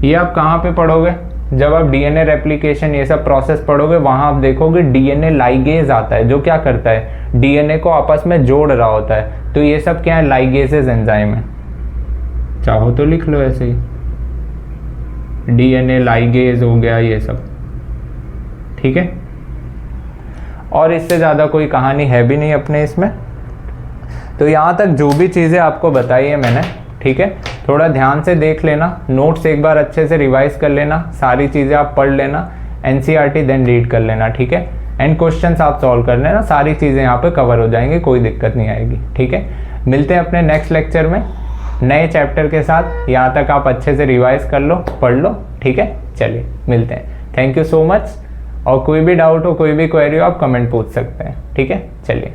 ये आप कहाँ पे पढ़ोगे? जब आप डीएनए रेप्लिकेशन ये सब प्रोसेस पढ़ोगे, वहां आप देखोगे डीएनए लाइगेज आता है, जो क्या करता है? डीएनए को आपस में जोड़ रहा होता है। तो ये सब क्या है? लाइगेसेस एंजाइम है। चाहो तो लिख लो ऐसे ही, डीएनए लाइगेज हो गया ये सब। ठीक है, और इससे ज़्यादा कोई कहानी है भी नहीं अपने इसमें। तो यहाँ तक जो भी चीज़ें आपको बताई है मैंने, ठीक है, थोड़ा ध्यान से देख लेना, नोट्स एक बार अच्छे से रिवाइज कर लेना, सारी चीज़ें आप पढ़ लेना, एनसीईआरटी देन रीड कर लेना। ठीक है, एंड क्वेश्चंस आप सॉल्व कर लेना, सारी चीज़ें यहाँ पे कवर हो जाएंगी, कोई दिक्कत नहीं आएगी। ठीक है, मिलते हैं अपने नेक्स्ट लेक्चर में नए चैप्टर के साथ। यहाँ तक आप अच्छे से रिवाइज कर लो, पढ़ लो। ठीक है, चलिए मिलते हैं। Thank you so much. और कोई भी डाउट हो, कोई भी क्वेरी हो, आप कमेंट पूछ सकते हैं। ठीक है, चलिए।